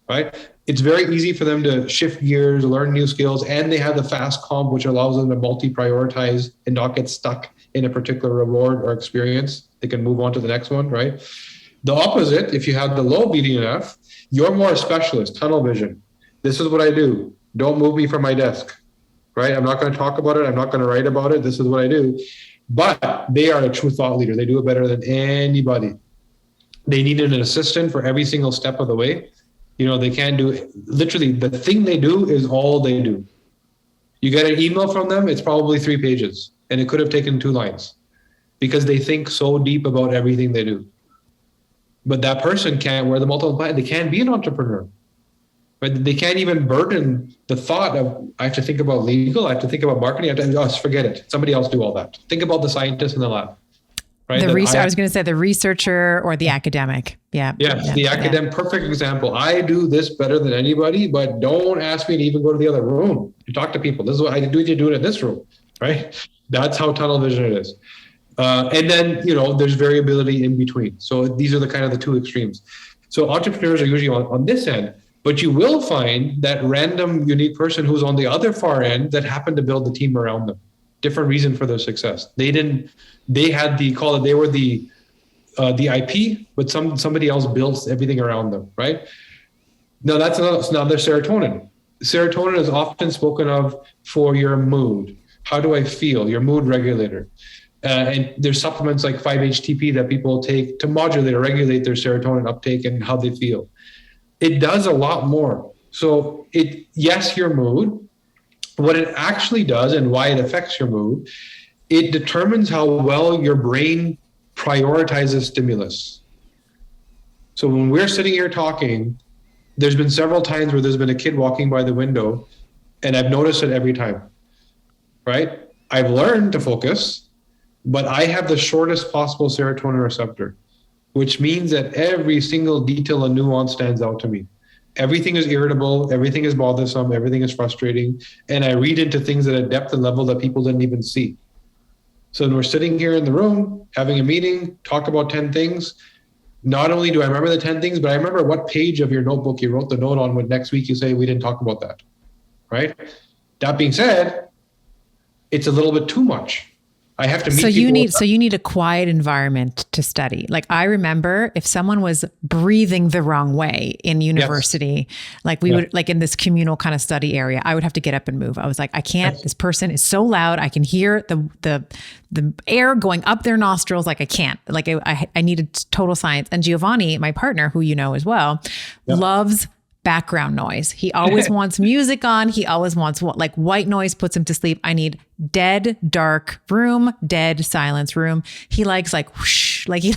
A: right? It's very easy for them to shift gears, learn new skills, and they have the fast COMT, which allows them to multi-prioritize and not get stuck in a particular reward or experience. They can move on to the next one, right? The opposite, if you have the low BDNF, you're more a specialist, tunnel vision. This is what I do. Don't move me from my desk, right? I'm not going to talk about it. I'm not going to write about it. This is what I do. But they are a true thought leader. They do it better than anybody. They needed an assistant for every single step of the way. They can't do, literally, the thing they do is all they do. You get an email from them, it's probably 3 pages, and it could have taken 2 lines because they think so deep about everything they do. But that person can't wear the multiple hats. They can't be an entrepreneur, But they can't even burden the thought of, I have to think about legal, I have to think about marketing, forget it. Somebody else do all that. Think about the scientist in the lab. Right?
B: I was going to say the researcher or the academic. Yeah.
A: Yes, the academic, perfect example. I do this better than anybody, but don't ask me to even go to the other room to talk to people. This is what I do. You do it in this room, right? That's how tunnel vision it is. And then, there's variability in between. So these are the kind of the two extremes. So entrepreneurs are usually on this end, but you will find that random unique person who's on the other far end that happened to build the team around them. Different reason for their success. They had they were the IP, but somebody else built everything around them, right? Now that's another serotonin. Serotonin is often spoken of for your mood. How do I feel? Your mood regulator. And there's supplements like 5-HTP that people take to modulate or regulate their serotonin uptake and how they feel. It does a lot more. So your mood, what it actually does and why it affects your mood, it determines how well your brain prioritizes stimulus. So when we're sitting here talking, there's been several times where there's been a kid walking by the window, and I've noticed it every time, right? I've learned to focus, but I have the shortest possible serotonin receptor, which means that every single detail and nuance stands out to me. Everything is irritable, everything is bothersome, everything is frustrating, and I read into things at a depth and level that people didn't even see. So when we're sitting here in the room, having a meeting, talk about 10 things, not only do I remember the 10 things, but I remember what page of your notebook you wrote the note on when next week you say, we didn't talk about that, right? That being said, it's a little bit too much. I have to meet
B: So you need a quiet environment to study. Like I remember if someone was breathing the wrong way in university, like we would like in this communal kind of study area, I would have to get up and move. I was like, I can't, this person is so loud. I can hear the air going up their nostrils. Like I can't, like I needed total silence. And Giovanni, my partner, who you know as well, loves background noise. He always wants music on. He always wants like white noise puts him to sleep. I need dead, dark room, dead silence room. He likes like whoosh, like he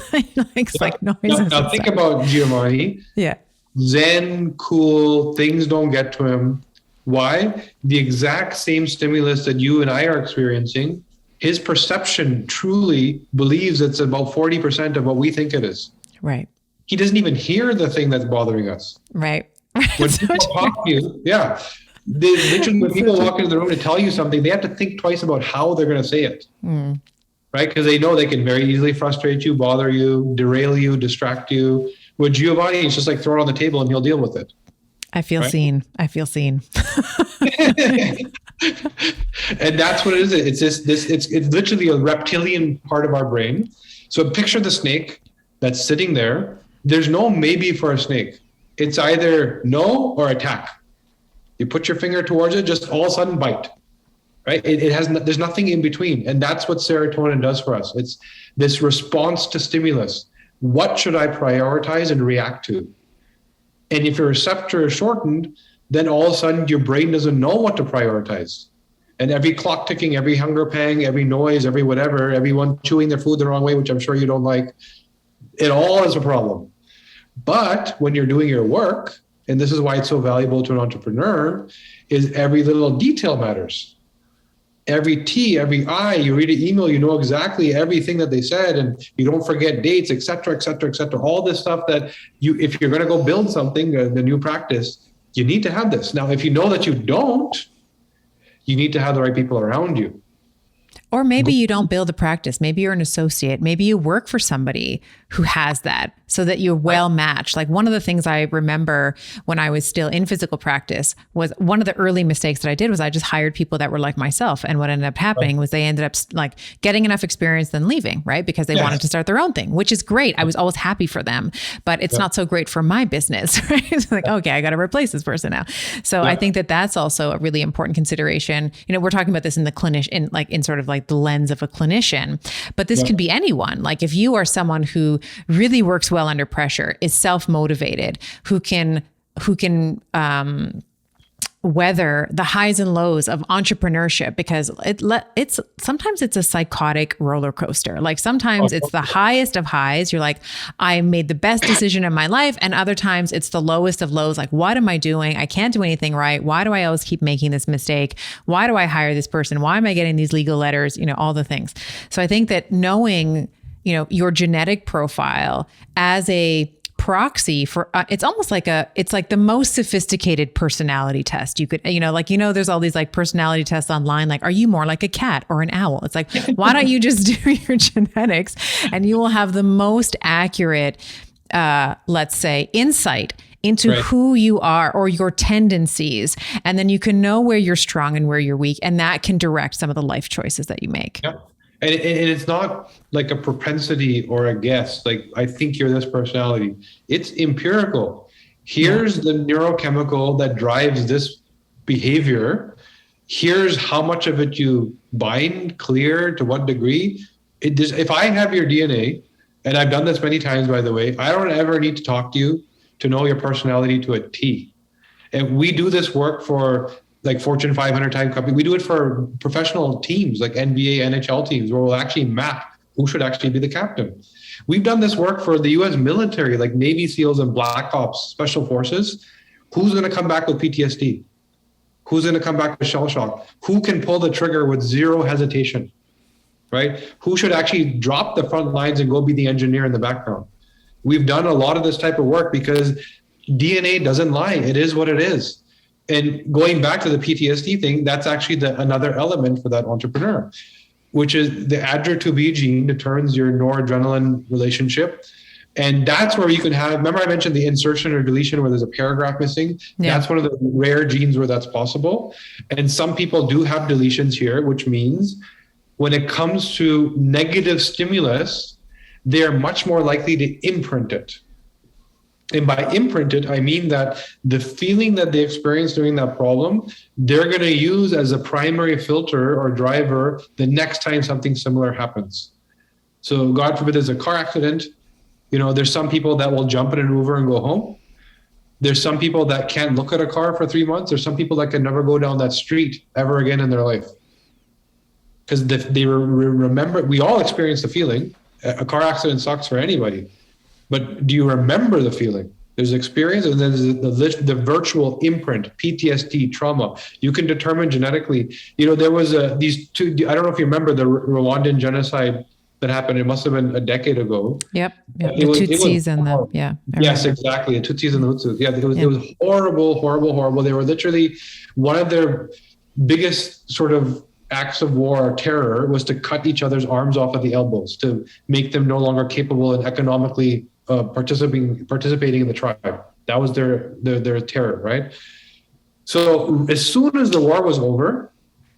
B: likes like noises.
A: Now think about Giovanni.
B: Yeah.
A: Zen, cool, things don't get to him. Why? The exact same stimulus that you and I are experiencing, his perception truly believes it's about 40% of what we think it is.
B: Right.
A: He doesn't even hear the thing that's bothering us.
B: Right.
A: When people talk to you, literally when people walk into the room to tell you something, they have to think twice about how they're going to say it, right? Because they know they can very easily frustrate you, bother you, derail you, distract you. With Giovanni, it's just like throw it on the table and he'll deal with it.
B: I feel seen. I feel seen.
A: And that's what it is. It's it's literally a reptilian part of our brain. So picture the snake that's sitting there. There's no maybe for a snake. It's either no or attack. You put your finger towards it, just all of a sudden bite, right? There's nothing in between. And that's what serotonin does for us. It's this response to stimulus. What should I prioritize and react to? And if your receptor is shortened, then all of a sudden your brain doesn't know what to prioritize. And every clock ticking, every hunger pang, every noise, every whatever, everyone chewing their food the wrong way, which I'm sure you don't like, it all is a problem. But when you're doing your work, and this is why it's so valuable to an entrepreneur, is every little detail matters. Every T, every I, you read an email, you know exactly everything that they said, and you don't forget dates, et cetera, et cetera, et cetera. All this stuff that if you're going to go build something, the new practice, you need to have this. Now, if you know that you don't, you need to have the right people around you.
B: Or maybe you don't build a practice. Maybe you're an associate. Maybe you work for somebody who has that so that you're well matched. Like one of the things I remember when I was still in physical practice was one of the early mistakes that I did was I just hired people that were like myself. And what ended up happening was they ended up like getting enough experience then leaving, right? Because they wanted to start their own thing, which is great. I was always happy for them, but it's not so great for my business, right? It's like, okay, I got to replace this person now. So I think that that's also a really important consideration. You know, we're talking about this in the clinician, in sort of like the lens of a clinician, but this could be anyone. Like if you are someone who really works well under pressure, is self-motivated, who can weather the highs and lows of entrepreneurship, because it's sometimes it's a psychotic roller coaster. Like sometimes it's the highest of highs. You're like, I made the best decision in my life. And other times it's the lowest of lows. Like, what am I doing? I can't do anything right. Why do I always keep making this mistake? Why do I hire this person? Why am I getting these legal letters? All the things. So I think that knowing, your genetic profile as a proxy for it's almost like it's like the most sophisticated personality test you could, there's all these like personality tests online, like, are you more like a cat or an owl? It's like, why don't you just do your genetics and you will have the most accurate, let's say, insight into who you are or your tendencies. And then you can know where you're strong and where you're weak. And that can direct some of the life choices that you make.
A: Yeah. And it's not like a propensity or a guess, like, I think you're this personality. It's empirical. Here's the neurochemical that drives this behavior. Here's how much of it you bind, clear, to what degree. If I have your DNA, and I've done this many times, by the way, I don't ever need to talk to you to know your personality to a T. And we do this work for like Fortune 500 type company. We do it for professional teams like NBA, NHL teams, where we'll actually map who should actually be the captain. We've done this work for the US military, like Navy SEALs and Black Ops, Special Forces. Who's going to come back with PTSD? Who's going to come back with shell shock? Who can pull the trigger with zero hesitation, right? Who should actually drop the front lines and go be the engineer in the background? We've done a lot of this type of work because DNA doesn't lie. It is what it is. And going back to the PTSD thing, that's actually another element for that entrepreneur, which is the adjuvant gene determines your noradrenaline relationship. And that's where you can have, remember I mentioned the insertion or deletion where there's a paragraph missing? Yeah. That's one of the rare genes where that's possible. And some people do have deletions here, which means when it comes to negative stimulus, they're much more likely to imprint it. And by imprint it, I mean that the feeling that they experience during that problem, they're going to use as a primary filter or driver the next time something similar happens. So God forbid there's a car accident. There's some people that will jump in an Uber and go home. There's some people that can't look at a car for 3 months. There's some people that can never go down that street ever again in their life. Because they remember, we all experience the feeling. A car accident sucks for anybody. But do you remember the feeling? There's experience, and then there's the virtual imprint, PTSD, trauma. You can determine genetically. There was these two, I don't know if you remember the Rwandan genocide that happened. It must have been a decade ago.
B: Yep. The Tutsis and the, yeah.
A: Yes, exactly. The Tutsis and the Hutsus. Yeah, it was horrible, horrible, horrible. They were literally, one of their biggest sort of acts of war or terror was to cut each other's arms off at the elbows to make them no longer capable and economically participating in the tribe. That was their terror, right? So as soon as the war was over,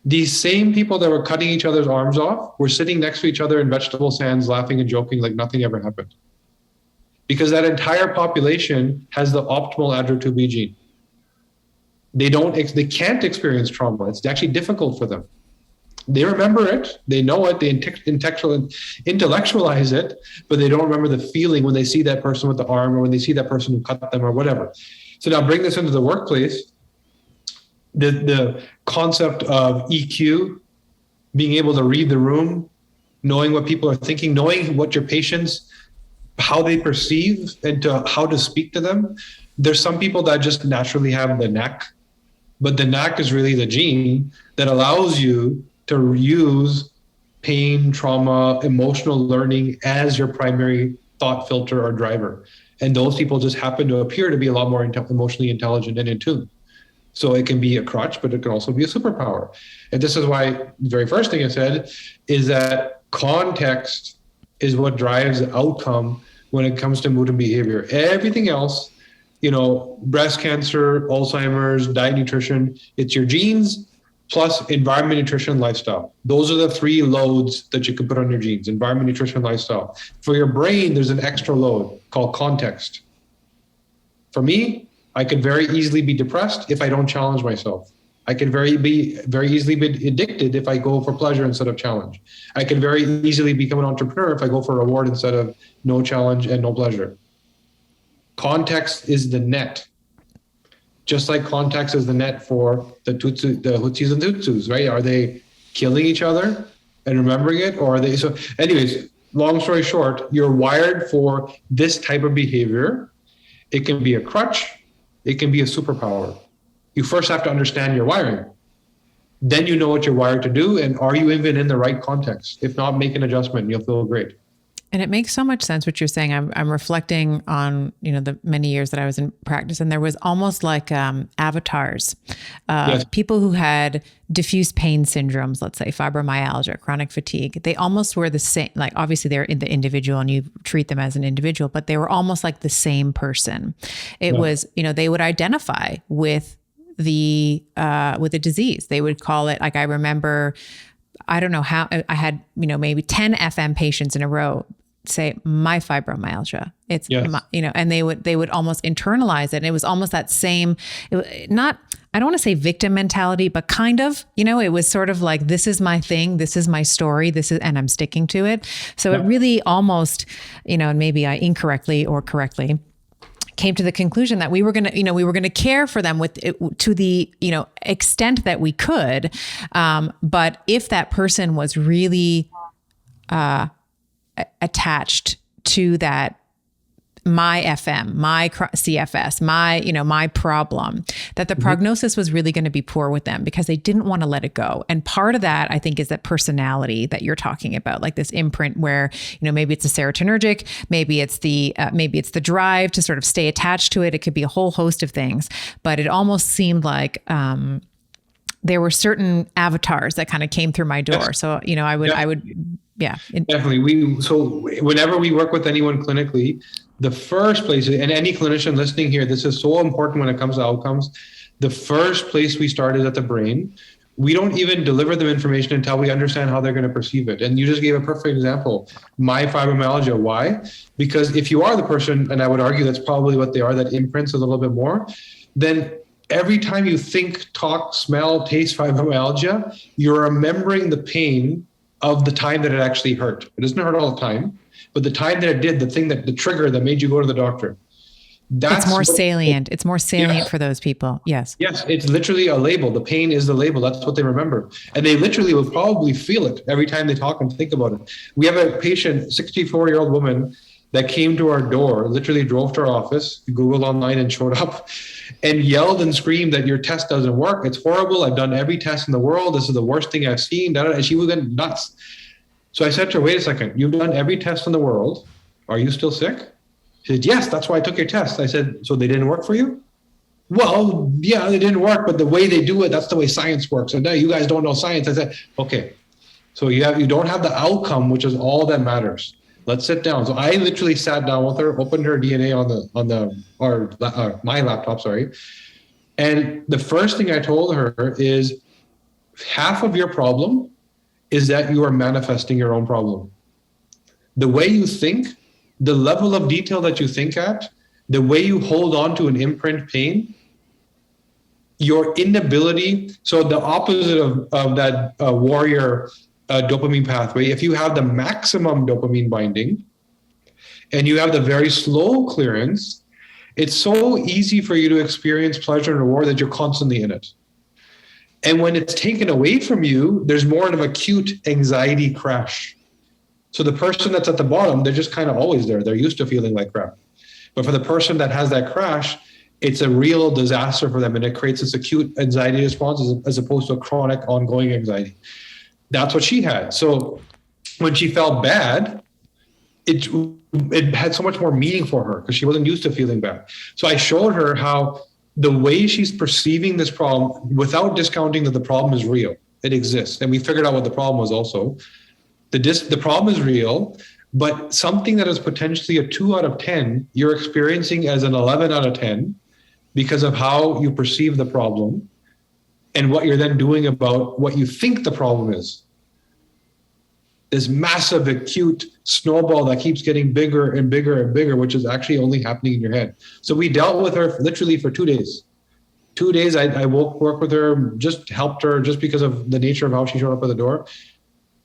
A: these same people that were cutting each other's arms off were sitting next to each other in vegetable sands, laughing and joking like nothing ever happened. Because that entire population has the optimal adjuvant gene. They can't experience trauma. It's actually difficult for them. They remember it, they know it, they intellectualize it, but they don't remember the feeling when they see that person with the arm or when they see that person who cut them or whatever. So now bring this into the workplace. The concept of EQ, being able to read the room, knowing what people are thinking, knowing what your patients, how they perceive and how to speak to them. There's some people that just naturally have the knack, but the knack is really the gene that allows you to use pain, trauma, emotional learning as your primary thought filter or driver. And those people just happen to appear to be a lot more emotionally intelligent and in tune. So it can be a crutch, but it can also be a superpower. And this is why the very first thing I said is that context is what drives the outcome when it comes to mood and behavior. Everything else, breast cancer, Alzheimer's, diet, nutrition, it's your genes, plus environment, nutrition, lifestyle. Those are the three loads that you can put on your genes: environment, nutrition, lifestyle. For your brain, there's an extra load called context. For me, I could very easily be depressed if I don't challenge myself. I can very easily be addicted if I go for pleasure instead of challenge. I can very easily become an entrepreneur if I go for reward instead of no challenge and no pleasure. Context is the net. just like context is the net for the Hutsis and Tutsis, right? Are they killing each other and remembering it, or are they? So anyways, long story short, you're wired for this type of behavior. It can be a crutch. It can be a superpower. You first have to understand your wiring. Then you know what you're wired to do, and are you even in the right context? If not, make an adjustment and you'll feel great.
B: And it makes so much sense what you're saying. I'm reflecting on, the many years that I was in practice, and there was almost like avatars of
A: Yes.
B: people who had diffuse pain syndromes, let's say fibromyalgia, chronic fatigue. They almost were the same. Like obviously they're in the individual and you treat them as an individual, but they were almost like the same person. It was, they would identify with the disease. They would call it, like, I remember, I don't know how, I had, maybe 10 FM patients in a row say my fibromyalgia. It's,
A: Yes.
B: and they would almost internalize it. And it was almost that same, not, I don't want to say victim mentality, but kind of, it was sort of like, this is my thing. This is my story. And I'm sticking to it. So It really almost, and maybe I incorrectly or correctly came to the conclusion that we were going to care for them to the, extent that we could. But if that person was really, attached to that, my FM, my CFS, my problem, that the prognosis was really going to be poor with them because they didn't want to let it go. And part of that, I think, is that personality that you're talking about, like this imprint where, maybe it's a serotonergic, maybe it's the drive to sort of stay attached to it. It could be a whole host of things, but it almost seemed like, there were certain avatars that kind of came through my door.
A: Yes.
B: So, I would,
A: Definitely. So whenever we work with anyone clinically, the first place, and any clinician listening here, this is so important when it comes to outcomes. The first place we start is at the brain. We don't even deliver them information until we understand how they're going to perceive it. And you just gave a perfect example. My fibromyalgia. Why? Because if you are the person, and I would argue that's probably what they are, that imprints a little bit more, then every time you think, talk, smell, taste fibromyalgia, you're remembering the pain of the time that it actually hurt. It doesn't hurt all the time, but the time that it did, the trigger that made you go to the doctor.
B: It's more salient. It's more salient for those people. Yes.
A: Yes. It's literally a label. The pain is the label. That's what they remember. And they literally will probably feel it every time they talk and think about it. We have a patient, 64-year-old woman, that came to our door, literally drove to our office, Googled online and showed up and yelled and screamed that your test doesn't work. It's horrible. I've done every test in the world. This is the worst thing I've seen. And she went nuts. So I said to her, wait a second, you've done every test in the world. Are you still sick? She said, yes, that's why I took your test. I said, so they didn't work for you? Well, yeah, they didn't work, but the way they do it, that's the way science works. And now you guys don't know science. I said, okay. So you don't have the outcome, which is all that matters. Let's sit down. So I literally sat down with her, opened her DNA on my laptop, sorry. And the first thing I told her is half of your problem is that you are manifesting your own problem. The way you think, the level of detail that you think at, the way you hold on to an imprint pain, your inability. So the opposite of that warrior dopamine pathway, if you have the maximum dopamine binding and you have the very slow clearance, it's so easy for you to experience pleasure and reward that you're constantly in it. And when it's taken away from you, there's more of an acute anxiety crash. So the person that's at the bottom, they're just kind of always there. They're used to feeling like crap. But for the person that has that crash, it's a real disaster for them. And it creates this acute anxiety response as opposed to a chronic ongoing anxiety. That's what she had. So when she felt bad, it had so much more meaning for her because she wasn't used to feeling bad. So I showed her how the way she's perceiving this problem, without discounting that the problem is real, it exists. And we figured out what the problem was also. The problem is real, but something that is potentially a 2 out of 10, you're experiencing as an 11 out of 10 because of how you perceive the problem and what you're then doing about what you think the problem is. This massive acute snowball that keeps getting bigger and bigger and bigger, which is actually only happening in your head. So we dealt with her literally for 2 days. 2 days, I worked with her, just helped her just because of the nature of how she showed up at the door.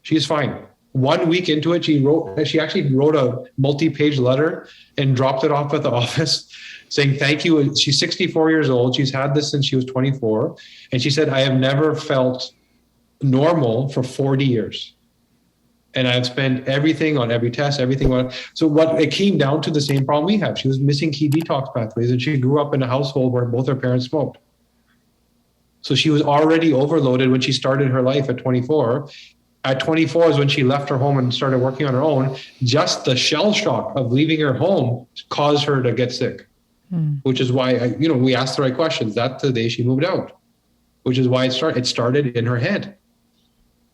A: She's fine. 1 week into it, she actually wrote a multi-page letter and dropped it off at the office saying thank you. She's 64 years old. She's had this since she was 24. And she said, I have never felt normal for 40 years. And I've spent everything on every test, everything on. So what it came down to the same problem we have. She was missing key detox pathways, and she grew up in a household where both her parents smoked. So she was already overloaded when she started her life at 24. At 24 is when she left her home and started working on her own. Just the shell shock of leaving her home caused her to get sick, which is why, we asked the right questions. That's the day she moved out, which is why it started in her head.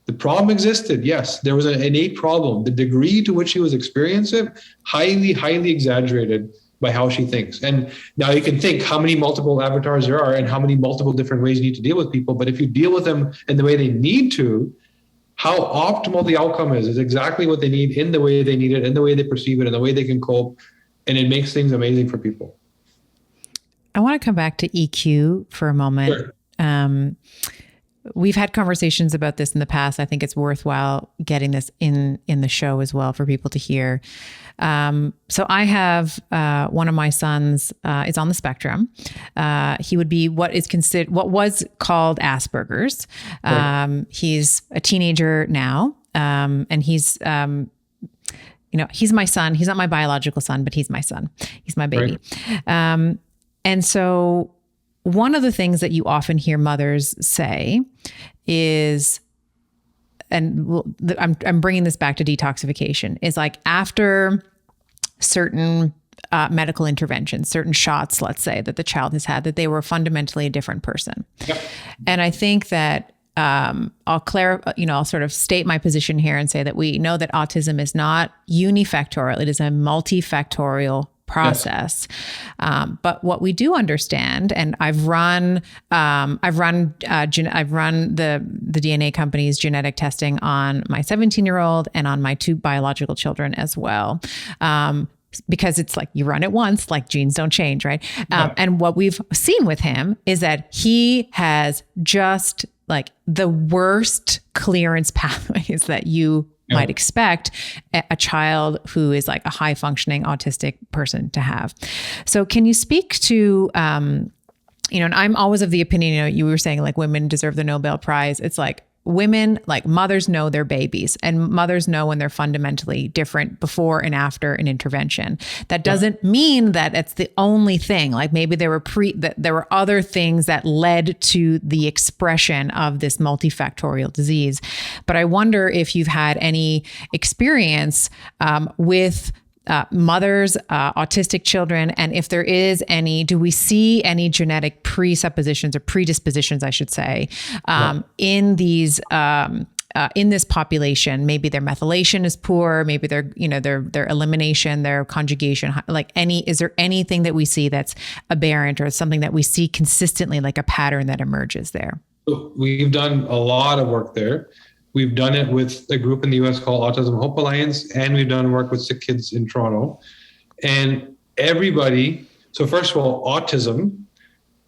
A: The problem existed. Yes, there was an innate problem. The degree to which she was experiencing it, highly, highly exaggerated by how she thinks. And now you can think how many multiple avatars there are and how many multiple different ways you need to deal with people. But if you deal with them in the way they need to, how optimal the outcome is exactly what they need, in the way they need it, in the way they perceive it, in the way they can cope. And it makes things amazing for people.
B: I want to come back to EQ for a moment. Sure. We've had conversations about this in the past. I think it's worthwhile getting this in the show as well for people to hear. So I have one of my sons is on the spectrum. He would be what was called Asperger's. Right. He's a teenager now, and he's he's my son. He's not my biological son, but he's my son. He's my baby. Right. And so one of the things that you often hear mothers say is, and I'm bringing this back to detoxification, is like after certain medical interventions, certain shots, let's say, that the child has had, that they were fundamentally a different person. Yep. And I think that I'll clarify, I'll sort of state my position here and say that we know that autism is not unifactorial. It is a multifactorial process. Yes. But what we do understand, and I've run the DNA company's genetic testing on my 17-year-old and on my 2 biological children as well. Because it's like you run it once, like genes don't change, right? No. And what we've seen with him is that he has just like the worst clearance pathways that you might expect a child who is like a high functioning autistic person to have. So can you speak to, and I'm always of the opinion, you were saying like women deserve the Nobel Prize. It's like women, like mothers know their babies, and mothers know when they're fundamentally different before and after an intervention. That doesn't mean that it's the only thing. Like maybe there were other things that led to the expression of this multifactorial disease. But I wonder if you've had any experience with mothers, autistic children, and if there is any, do we see any genetic presuppositions or predispositions, I should say, in these in this population? Maybe their methylation is poor, maybe their elimination, their conjugation, is there anything that we see that's aberrant or something that we see consistently, like a pattern that emerges there?
A: We've done a lot of work there. We've done it with a group in the US called Autism Hope Alliance, and we've done work with Sick Kids in Toronto. And everybody, so first of all, autism,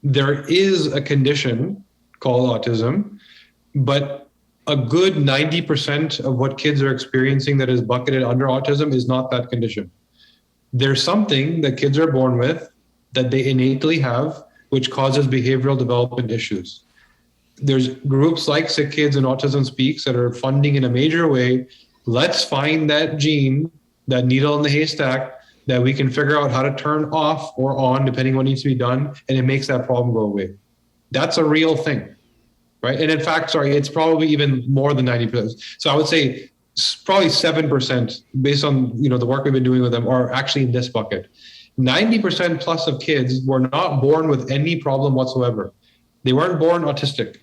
A: there is a condition called autism, but a good 90% of what kids are experiencing that is bucketed under autism is not that condition. There's something that kids are born with that they innately have, which causes behavioral development issues. There's groups like Sick Kids and Autism Speaks that are funding in a major way. Let's find that gene, that needle in the haystack, that we can figure out how to turn off or on, depending on what needs to be done, and it makes that problem go away. That's a real thing, right? And in fact, it's probably even more than 90%. So I would say probably 7%, based on the work we've been doing with them, are actually in this bucket. 90% plus of kids were not born with any problem whatsoever. They weren't born autistic.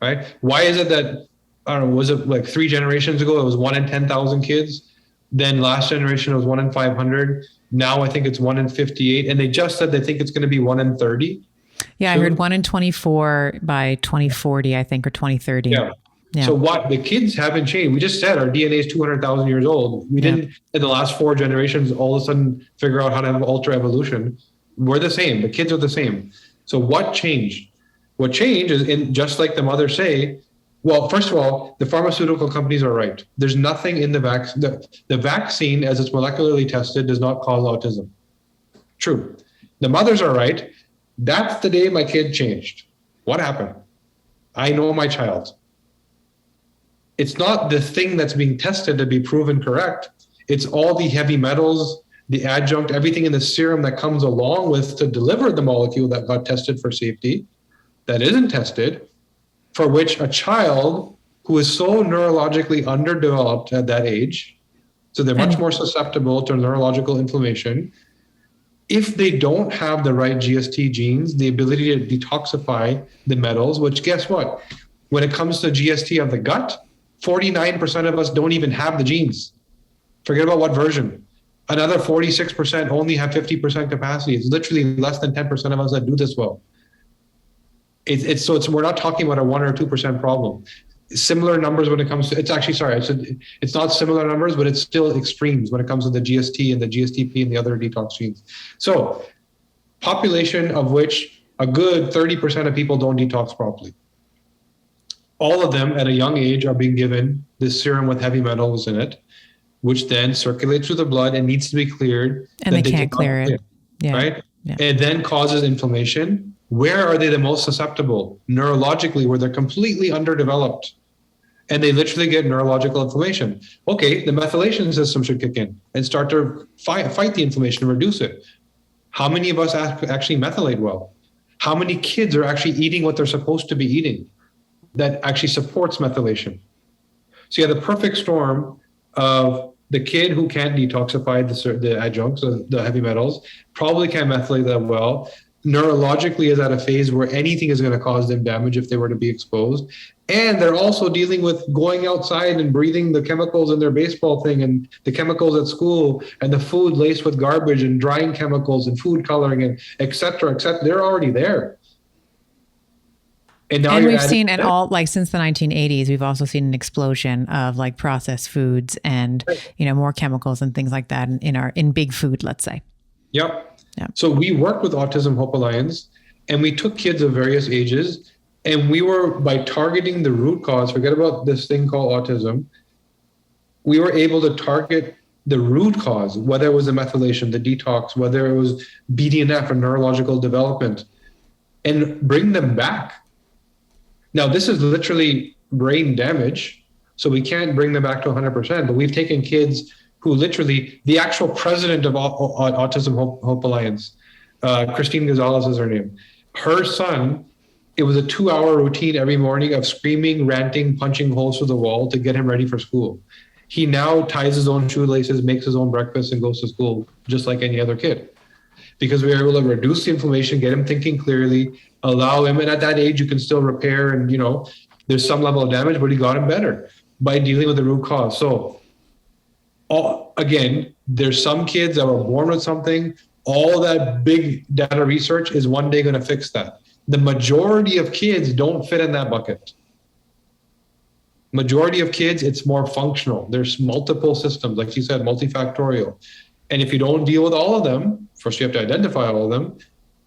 A: Right? Why is it that, I don't know, was it like 3 generations ago, it was 1 in 10,000 kids? Then last generation, it was 1 in 500. Now I think it's 1 in 58. And they just said they think it's going to be 1 in 30.
B: Yeah, so, I heard 1 in 24 by 2040, I think, or 2030.
A: Yeah. So the kids haven't changed. We just said our DNA is 200,000 years old. We didn't, in the last 4 generations, all of a sudden figure out how to have ultra evolution. We're the same. The kids are the same. So what changed? What changed is, just like the mothers say, well, first of all, the pharmaceutical companies are right. There's nothing in the vaccine. The vaccine, as it's molecularly tested, does not cause autism. True. The mothers are right. That's the day my kid changed. What happened? I know my child. It's not the thing that's being tested to be proven correct. It's all the heavy metals, the adjunct, everything in the serum that comes along with to deliver the molecule that got tested for safety, that isn't tested, for which a child who is so neurologically underdeveloped at that age, so they're much more susceptible to neurological inflammation. If they don't have the right GST genes, the ability to detoxify the metals, which guess what? When it comes to GST of the gut, 49% of us don't even have the genes. Forget about what version. Another 46% only have 50% capacity. It's literally less than 10% of us that do this well. We're not talking about a 1 or 2% problem. Similar numbers when it comes to, it's not similar numbers, but it's still extremes when it comes to the GST and the GSTP and the other detox genes. So population of which a good 30% of people don't detox properly. All of them at a young age are being given this serum with heavy metals in it, which then circulates through the blood and needs to be cleared.
B: And they can't clear it. Yeah.
A: Right? Yeah. It then causes inflammation. Where are they the most susceptible? Neurologically, where they're completely underdeveloped. And they literally get neurological inflammation. Okay, the methylation system should kick in and start to fight the inflammation and reduce it. How many of us actually methylate well? How many kids are actually eating what they're supposed to be eating that actually supports methylation? So you have the perfect storm of the kid who can't detoxify the adjuncts, the heavy metals, probably can't methylate that well, neurologically is at a phase where anything is going to cause them damage if they were to be exposed. And they're also dealing with going outside and breathing the chemicals in their baseball thing and the chemicals at school and the food laced with garbage and drying chemicals and food coloring and et cetera, et cetera. They're already there.
B: And we've seen since the 1980s, we've also seen an explosion of like processed foods and, more chemicals and things like that in big food, let's say.
A: Yep. So we worked with Autism Hope Alliance and we took kids of various ages and we were, by targeting the root cause, forget about this thing called autism, we were able to target the root cause, whether it was the methylation, the detox, whether it was BDNF or neurological development, and bring them back. Now, this is literally brain damage, so we can't bring them back to 100%, but we've taken kids who literally, the actual president of Autism Hope Alliance, Christine Gonzalez is her name. Her son, it was a 2-hour routine every morning of screaming, ranting, punching holes through the wall to get him ready for school. He now ties his own shoelaces, makes his own breakfast, and goes to school just like any other kid. Because we were able to reduce the inflammation, get him thinking clearly, allow him, and at that age you can still repair and, there's some level of damage, but he got him better by dealing with the root cause. So again, there's some kids that were born with something. All that big data research is one day going to fix that. The majority of kids don't fit in that bucket. Majority of kids, it's more functional. There's multiple systems, like you said, multifactorial. And if you don't deal with all of them, first you have to identify all of them,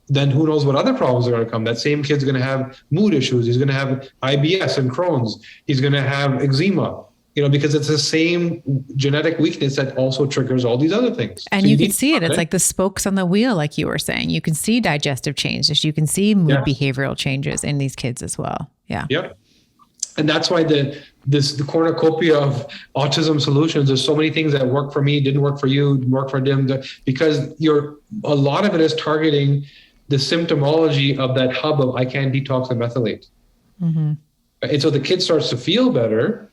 A: then who knows what other problems are going to come. That same kid's going to have mood issues. He's going to have IBS and Crohn's. He's going to have eczema, because it's the same genetic weakness that also triggers all these other things.
B: And so you can see it. It's like the spokes on the wheel, like you were saying. You can see digestive changes. You can see mood behavioral changes in these kids as well. Yeah.
A: Yep. And that's why the cornucopia of autism solutions, there's so many things that work for me, didn't work for you, didn't work for them, because a lot of it is targeting the symptomology of that hub of I can't detox and methylate. Mm-hmm. And so the kid starts to feel better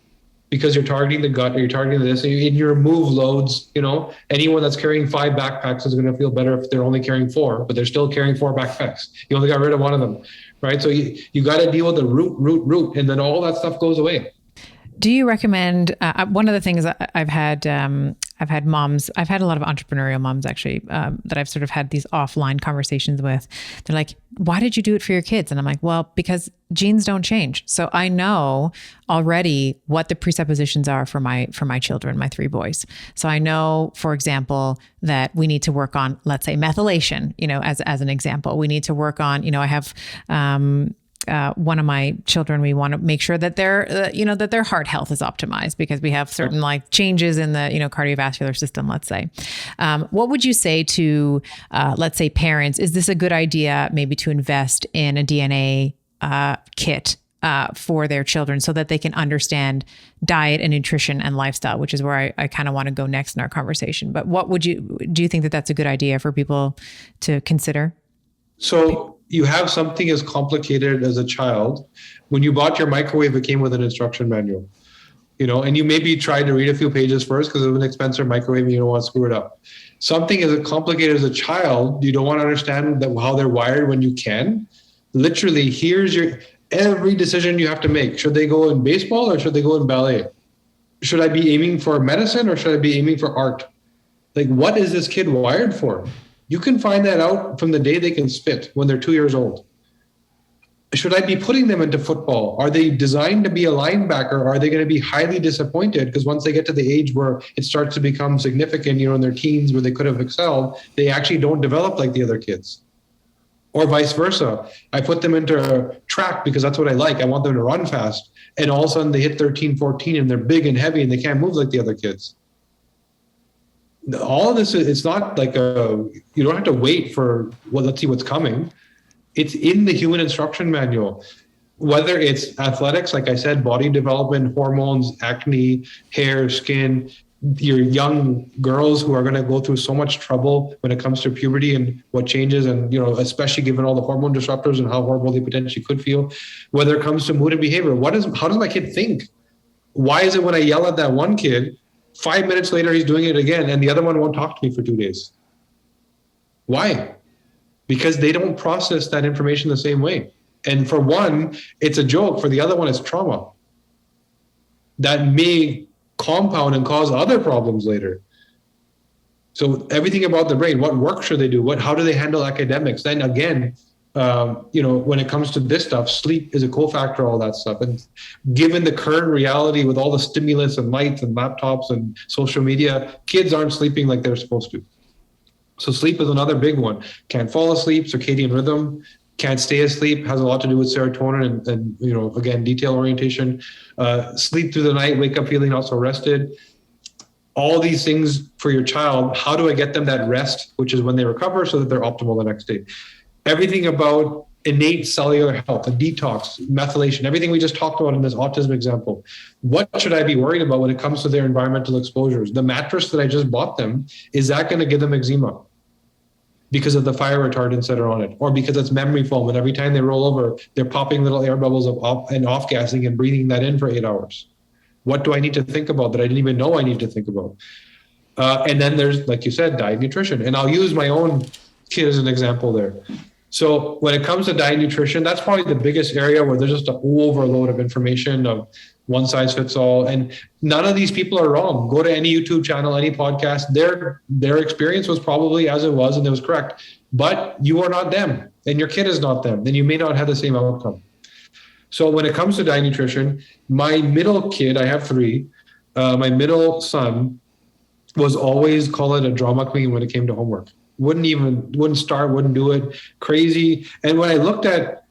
A: because you're targeting the gut or you're targeting this, and you remove loads. Anyone that's carrying 5 backpacks is going to feel better if they're only carrying 4, but they're still carrying 4 backpacks. You only got rid of one of them, right? So you got to deal with the root, and then all that stuff goes away.
B: Do you recommend, one of the things I've had moms, I've had a lot of entrepreneurial moms actually, that I've sort of had these offline conversations with. They're like, why did you do it for your kids? And I'm like, well, because genes don't change. So I know already what the presuppositions are for my children, my 3 boys. So I know, for example, that we need to work on, let's say, methylation, as an example. We need to work on, I have, one of my children, we want to make sure that that their heart health is optimized because we have certain like changes in the, cardiovascular system, let's say. What would you say to, let's say parents, is this a good idea maybe to invest in a DNA kit for their children so that they can understand diet and nutrition and lifestyle, which is where I kind of want to go next in our conversation. But do you think that that's a good idea for people to consider?
A: So you have something as complicated as a child. When you bought your microwave, it came with an instruction manual, and you maybe tried to read a few pages first because it was an expensive microwave and you don't want to screw it up. Something as complicated as a child, you don't want to understand how they're wired when you can. Literally, here's every decision you have to make. Should they go in baseball or should they go in ballet? Should I be aiming for medicine or should I be aiming for art? Like, what is this kid wired for? You can find that out from the day they can spit when they're 2 years old. Should I be putting them into football? Are they designed to be a linebacker? Or are they going to be highly disappointed because once they get to the age where it starts to become significant, in their teens where they could have excelled, they actually don't develop like the other kids? Or vice versa. I put them into track because that's what I like. I want them to run fast. And all of a sudden they hit 13, 14 and they're big and heavy and they can't move like the other kids. All of this, it's not like you don't have to wait for, let's see what's coming. It's in the human instruction manual. Whether it's athletics, like I said, body development, hormones, acne, hair, skin, your young girls who are going to go through so much trouble when it comes to puberty and what changes, and especially given all the hormone disruptors and how horrible they potentially could feel. Whether it comes to mood and behavior, how does my kid think? Why is it when I yell at that one kid, 5 minutes later he's doing it again and the other one won't talk to me for 2 days? Why? Because they don't process that information the same way. And for one, it's a joke. For the other one, it's trauma that may compound and cause other problems later. So everything about the brain, what work should they do? How do they handle academics? Then again, when it comes to this stuff, sleep is a cofactor, all that stuff. And given the current reality with all the stimulus and lights and laptops and social media, kids aren't sleeping like they're supposed to. So sleep is another big one. Can't fall asleep, circadian rhythm, can't stay asleep, has a lot to do with serotonin and again, detail orientation. Sleep through the night, wake up feeling not so rested. All these things for your child, how do I get them that rest, which is when they recover so that they're optimal the next day? Everything about innate cellular health, a detox, methylation, everything we just talked about in this autism example. What should I be worried about when it comes to their environmental exposures? The mattress that I just bought them, is that going to give them eczema because of the fire retardants that are on it, or because it's memory foam and every time they roll over, they're popping little air bubbles of off-gassing and breathing that in for 8 hours? What do I need to think about that I didn't even know I need to think about? And then there's, like you said, diet, nutrition. And I'll use my own kid as an example there. So when it comes to diet and nutrition, that's probably the biggest area where there's just an overload of information of one size fits all. And none of these people are wrong. Go to any YouTube channel, any podcast, their experience was probably as it was and it was correct. But you are not them and your kid is not them. Then you may not have the same outcome. So when it comes to diet and nutrition, my middle kid, I have three, my middle son was always, call it a drama queen when it came to homework. Wouldn't start, wouldn't do it, crazy. And when I looked at,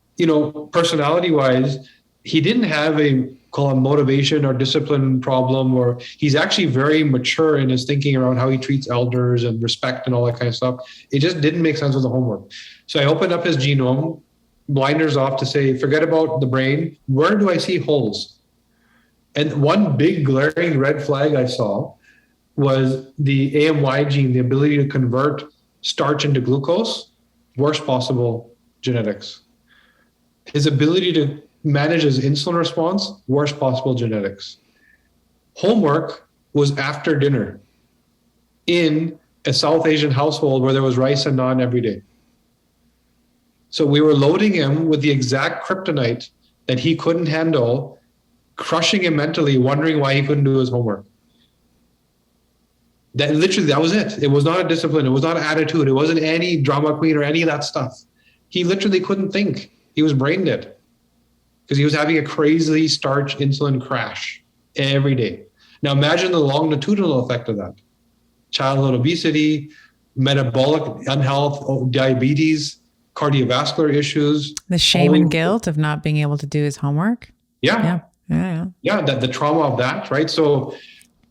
A: personality wise, he didn't have a motivation or discipline problem, or he's actually very mature in his thinking around how he treats elders and respect and all that kind of stuff. It just didn't make sense with the homework. So I opened up his genome, blinders off to say, forget about the brain. Where do I see holes? And one big glaring red flag I saw was the AMY gene, the ability to convert starch into glucose, worst possible genetics. His ability to manage his insulin response, worst possible genetics. Homework was after dinner in a South Asian household where there was rice and naan every day. So we were loading him with the exact kryptonite that he couldn't handle, crushing him mentally, wondering why he couldn't do his homework. That was it. It was not a discipline. It was not an attitude. It wasn't any drama queen or any of that stuff. He literally couldn't think. He was brain dead because he was having a crazily starch insulin crash every day. Now imagine the longitudinal effect of that. Childhood obesity, metabolic unhealth, diabetes, cardiovascular issues.
B: The shame and guilt of not being able to do his homework.
A: Yeah. That the trauma of that, right? So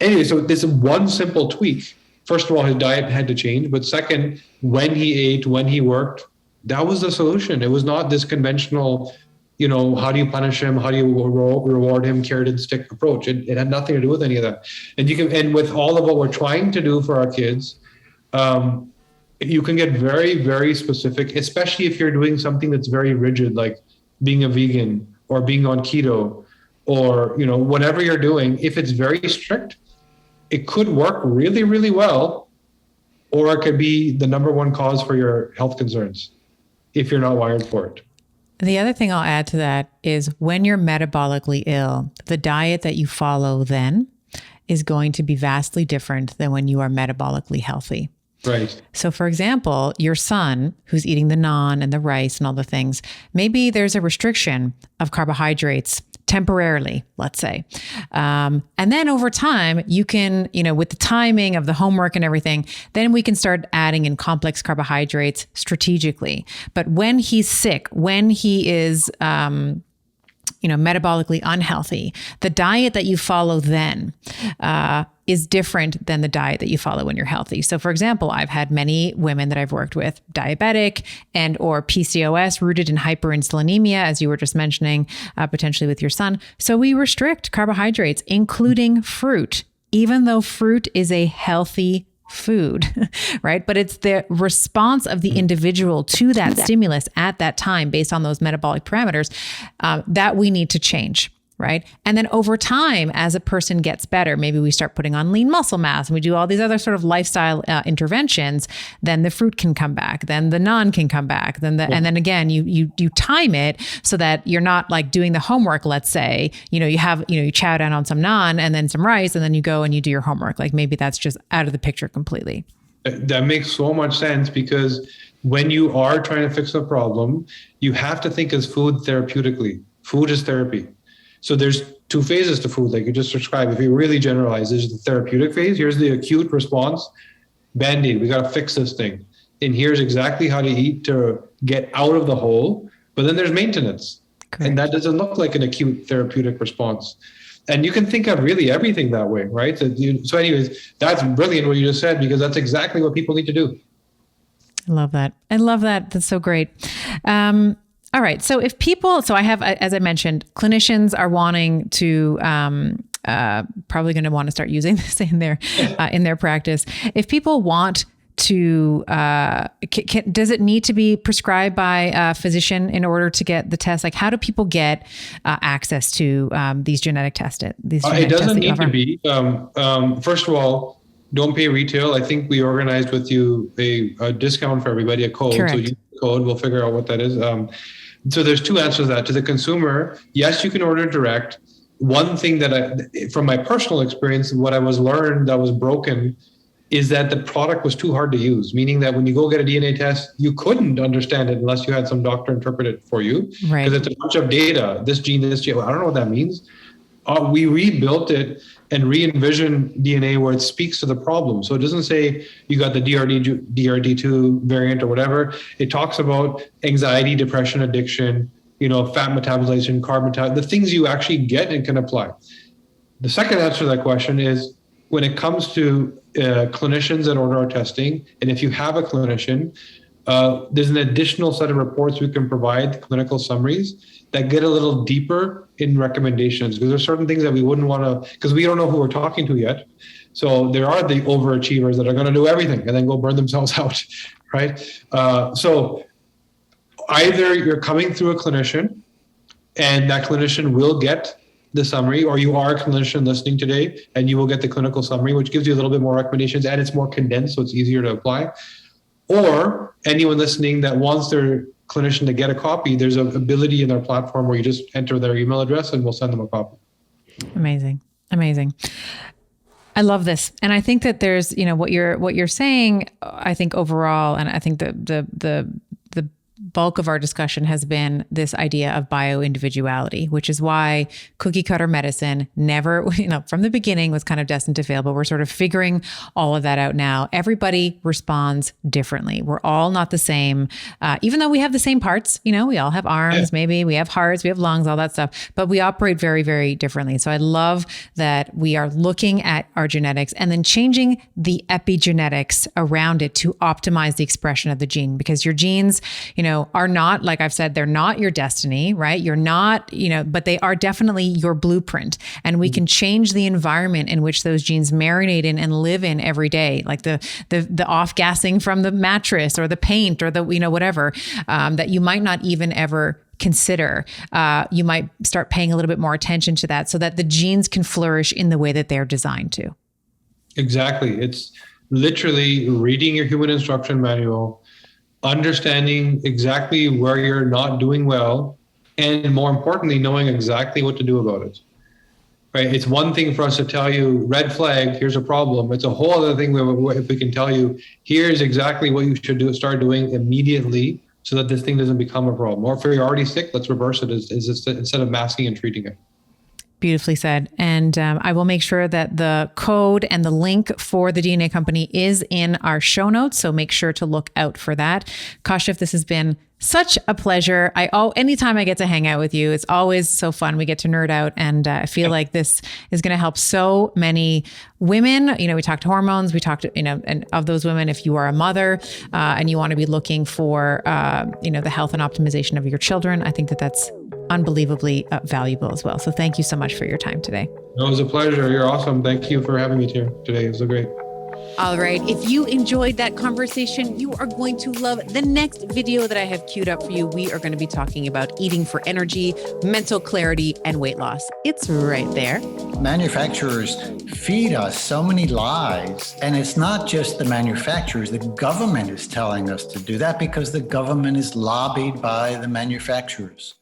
A: anyway, so this one simple tweak. First of all, his diet had to change, but second, when he ate, when he worked, that was the solution. It was not this conventional, how do you punish him? How do you reward him? Carrot and stick approach. It had nothing to do with any of that. And with all of what we're trying to do for our kids, you can get very, very specific, especially if you're doing something that's very rigid, like being a vegan or being on keto or, whatever you're doing. If it's very strict, it could work really, really well, or it could be the number one cause for your health concerns if you're not wired for it.
B: The other thing I'll add to that is when you're metabolically ill, the diet that you follow then is going to be vastly different than when you are metabolically healthy.
A: Right.
B: So for example, your son who's eating the naan and the rice and all the things, maybe there's a restriction of carbohydrates temporarily, let's say. And then over time, you can, with the timing of the homework and everything, then we can start adding in complex carbohydrates strategically. But when he's sick, when he is, metabolically unhealthy, the diet that you follow then is different than the diet that you follow when you're healthy. So for example, I've had many women that I've worked with, diabetic and or PCOS rooted in hyperinsulinemia, as you were just mentioning, potentially with your son. So we restrict carbohydrates, including fruit, even though fruit is a healthy food, right? But it's the response of the individual to that stimulus at that time based on those metabolic parameters that we need to change. Right. And then over time, as a person gets better, maybe we start putting on lean muscle mass and we do all these other sort of lifestyle interventions. Then the fruit can come back. Then the naan can come back. And then again, you time it so that you're not like doing the homework. Let's say, you chow down on some naan and then some rice, and then you go and you do your homework. Like maybe that's just out of the picture completely.
A: That makes so much sense, because when you are trying to fix a problem, you have to think as food therapeutically. Food is therapy. So there's two phases to food, like you just described. If you really generalize, there's the therapeutic phase. Here's the acute response. Band-Aid, we got to fix this thing. And here's exactly how to eat to get out of the hole. But then there's maintenance. Correct. And that doesn't look like an acute therapeutic response. And you can think of really everything that way, right? So anyways, that's brilliant what you just said, because that's exactly what people need to do.
B: I love that. That's so great. All right. So I have, as I mentioned, clinicians are wanting to, probably going to want to start using this in their practice. If people want to, does it need to be prescribed by a physician in order to get the test? Like, how do people get access to these genetic tests? It
A: doesn't need to be. First of all, don't pay retail. I think we organized with you a discount for everybody, a code.
B: Correct.
A: So use the code, we'll figure out what that is. So there's two answers to that. To the consumer, yes, you can order direct. One thing that from my personal experience, what I was learned that was broken is that the product was too hard to use, meaning that when you go get a DNA test, you couldn't understand it unless you had some doctor interpret it for you.
B: Right.
A: Because it's a bunch of data, this gene, I don't know what that means. We rebuilt it and re-envisioned DNA where it speaks to the problem. So it doesn't say you got the DRD2 variant or whatever. It talks about anxiety, depression, addiction, fat metabolization, carb metabolism, the things you actually get and can apply. The second answer to that question is when it comes to clinicians that order our testing, and if you have a clinician, there's an additional set of reports we can provide, clinical summaries, that get a little deeper in recommendations, because there's certain things that we wouldn't want to, because we don't know who we're talking to yet. So there are the overachievers that are going to do everything and then go burn themselves out, right? So either you're coming through a clinician and that clinician will get the summary, or you are a clinician listening today and you will get the clinical summary, which gives you a little bit more recommendations and it's more condensed, so it's easier to apply. Or anyone listening that wants their clinician to get a copy, there's an ability in our platform where you just enter their email address and we'll send them a copy.
B: Amazing. I love this. And I think that there's, what you're saying, I think overall, and I think the bulk of our discussion has been this idea of bio-individuality, which is why cookie cutter medicine never, from the beginning was kind of destined to fail, but we're sort of figuring all of that out now. Everybody responds differently. We're all not the same, even though we have the same parts. We all have arms, maybe we have hearts, we have lungs, all that stuff, but we operate very, very differently. So I love that we are looking at our genetics and then changing the epigenetics around it to optimize the expression of the gene, because your genes, are not, like I've said, they're not your destiny, right? You're not, but they are definitely your blueprint. And we can change the environment in which those genes marinate in and live in every day, like the off-gassing from the mattress or the paint or the, whatever, that you might not even ever consider. You might start paying a little bit more attention to that so that the genes can flourish in the way that they're designed to.
A: Exactly. It's literally reading your human instruction manual, understanding exactly where you're not doing well, and more importantly, knowing exactly what to do about it. Right? It's one thing for us to tell you, red flag, here's a problem. It's a whole other thing if we can tell you, here's exactly what you should start doing immediately so that this thing doesn't become a problem. Or if you're already sick, let's reverse it instead of masking and treating it.
B: Beautifully said. And I will make sure that the code and the link for the DNA company is in our show notes. So make sure to look out for that. Kashif, this has been such a pleasure. Anytime I get to hang out with you, it's always so fun. We get to nerd out, and I feel like this is going to help so many women. We talked hormones, we talked, and of those women, if you are a mother and you want to be looking for, the health and optimization of your children, I think that that's unbelievably valuable as well. So thank you so much for your time today.
A: It was a pleasure. You're awesome. Thank you for having me here today. It was so great.
B: All right. If you enjoyed that conversation, you are going to love the next video that I have queued up for you. We are going to be talking about eating for energy, mental clarity, and weight loss. It's right there.
C: Manufacturers feed us so many lies. And it's not just the manufacturers. The government is telling us to do that because the government is lobbied by the manufacturers.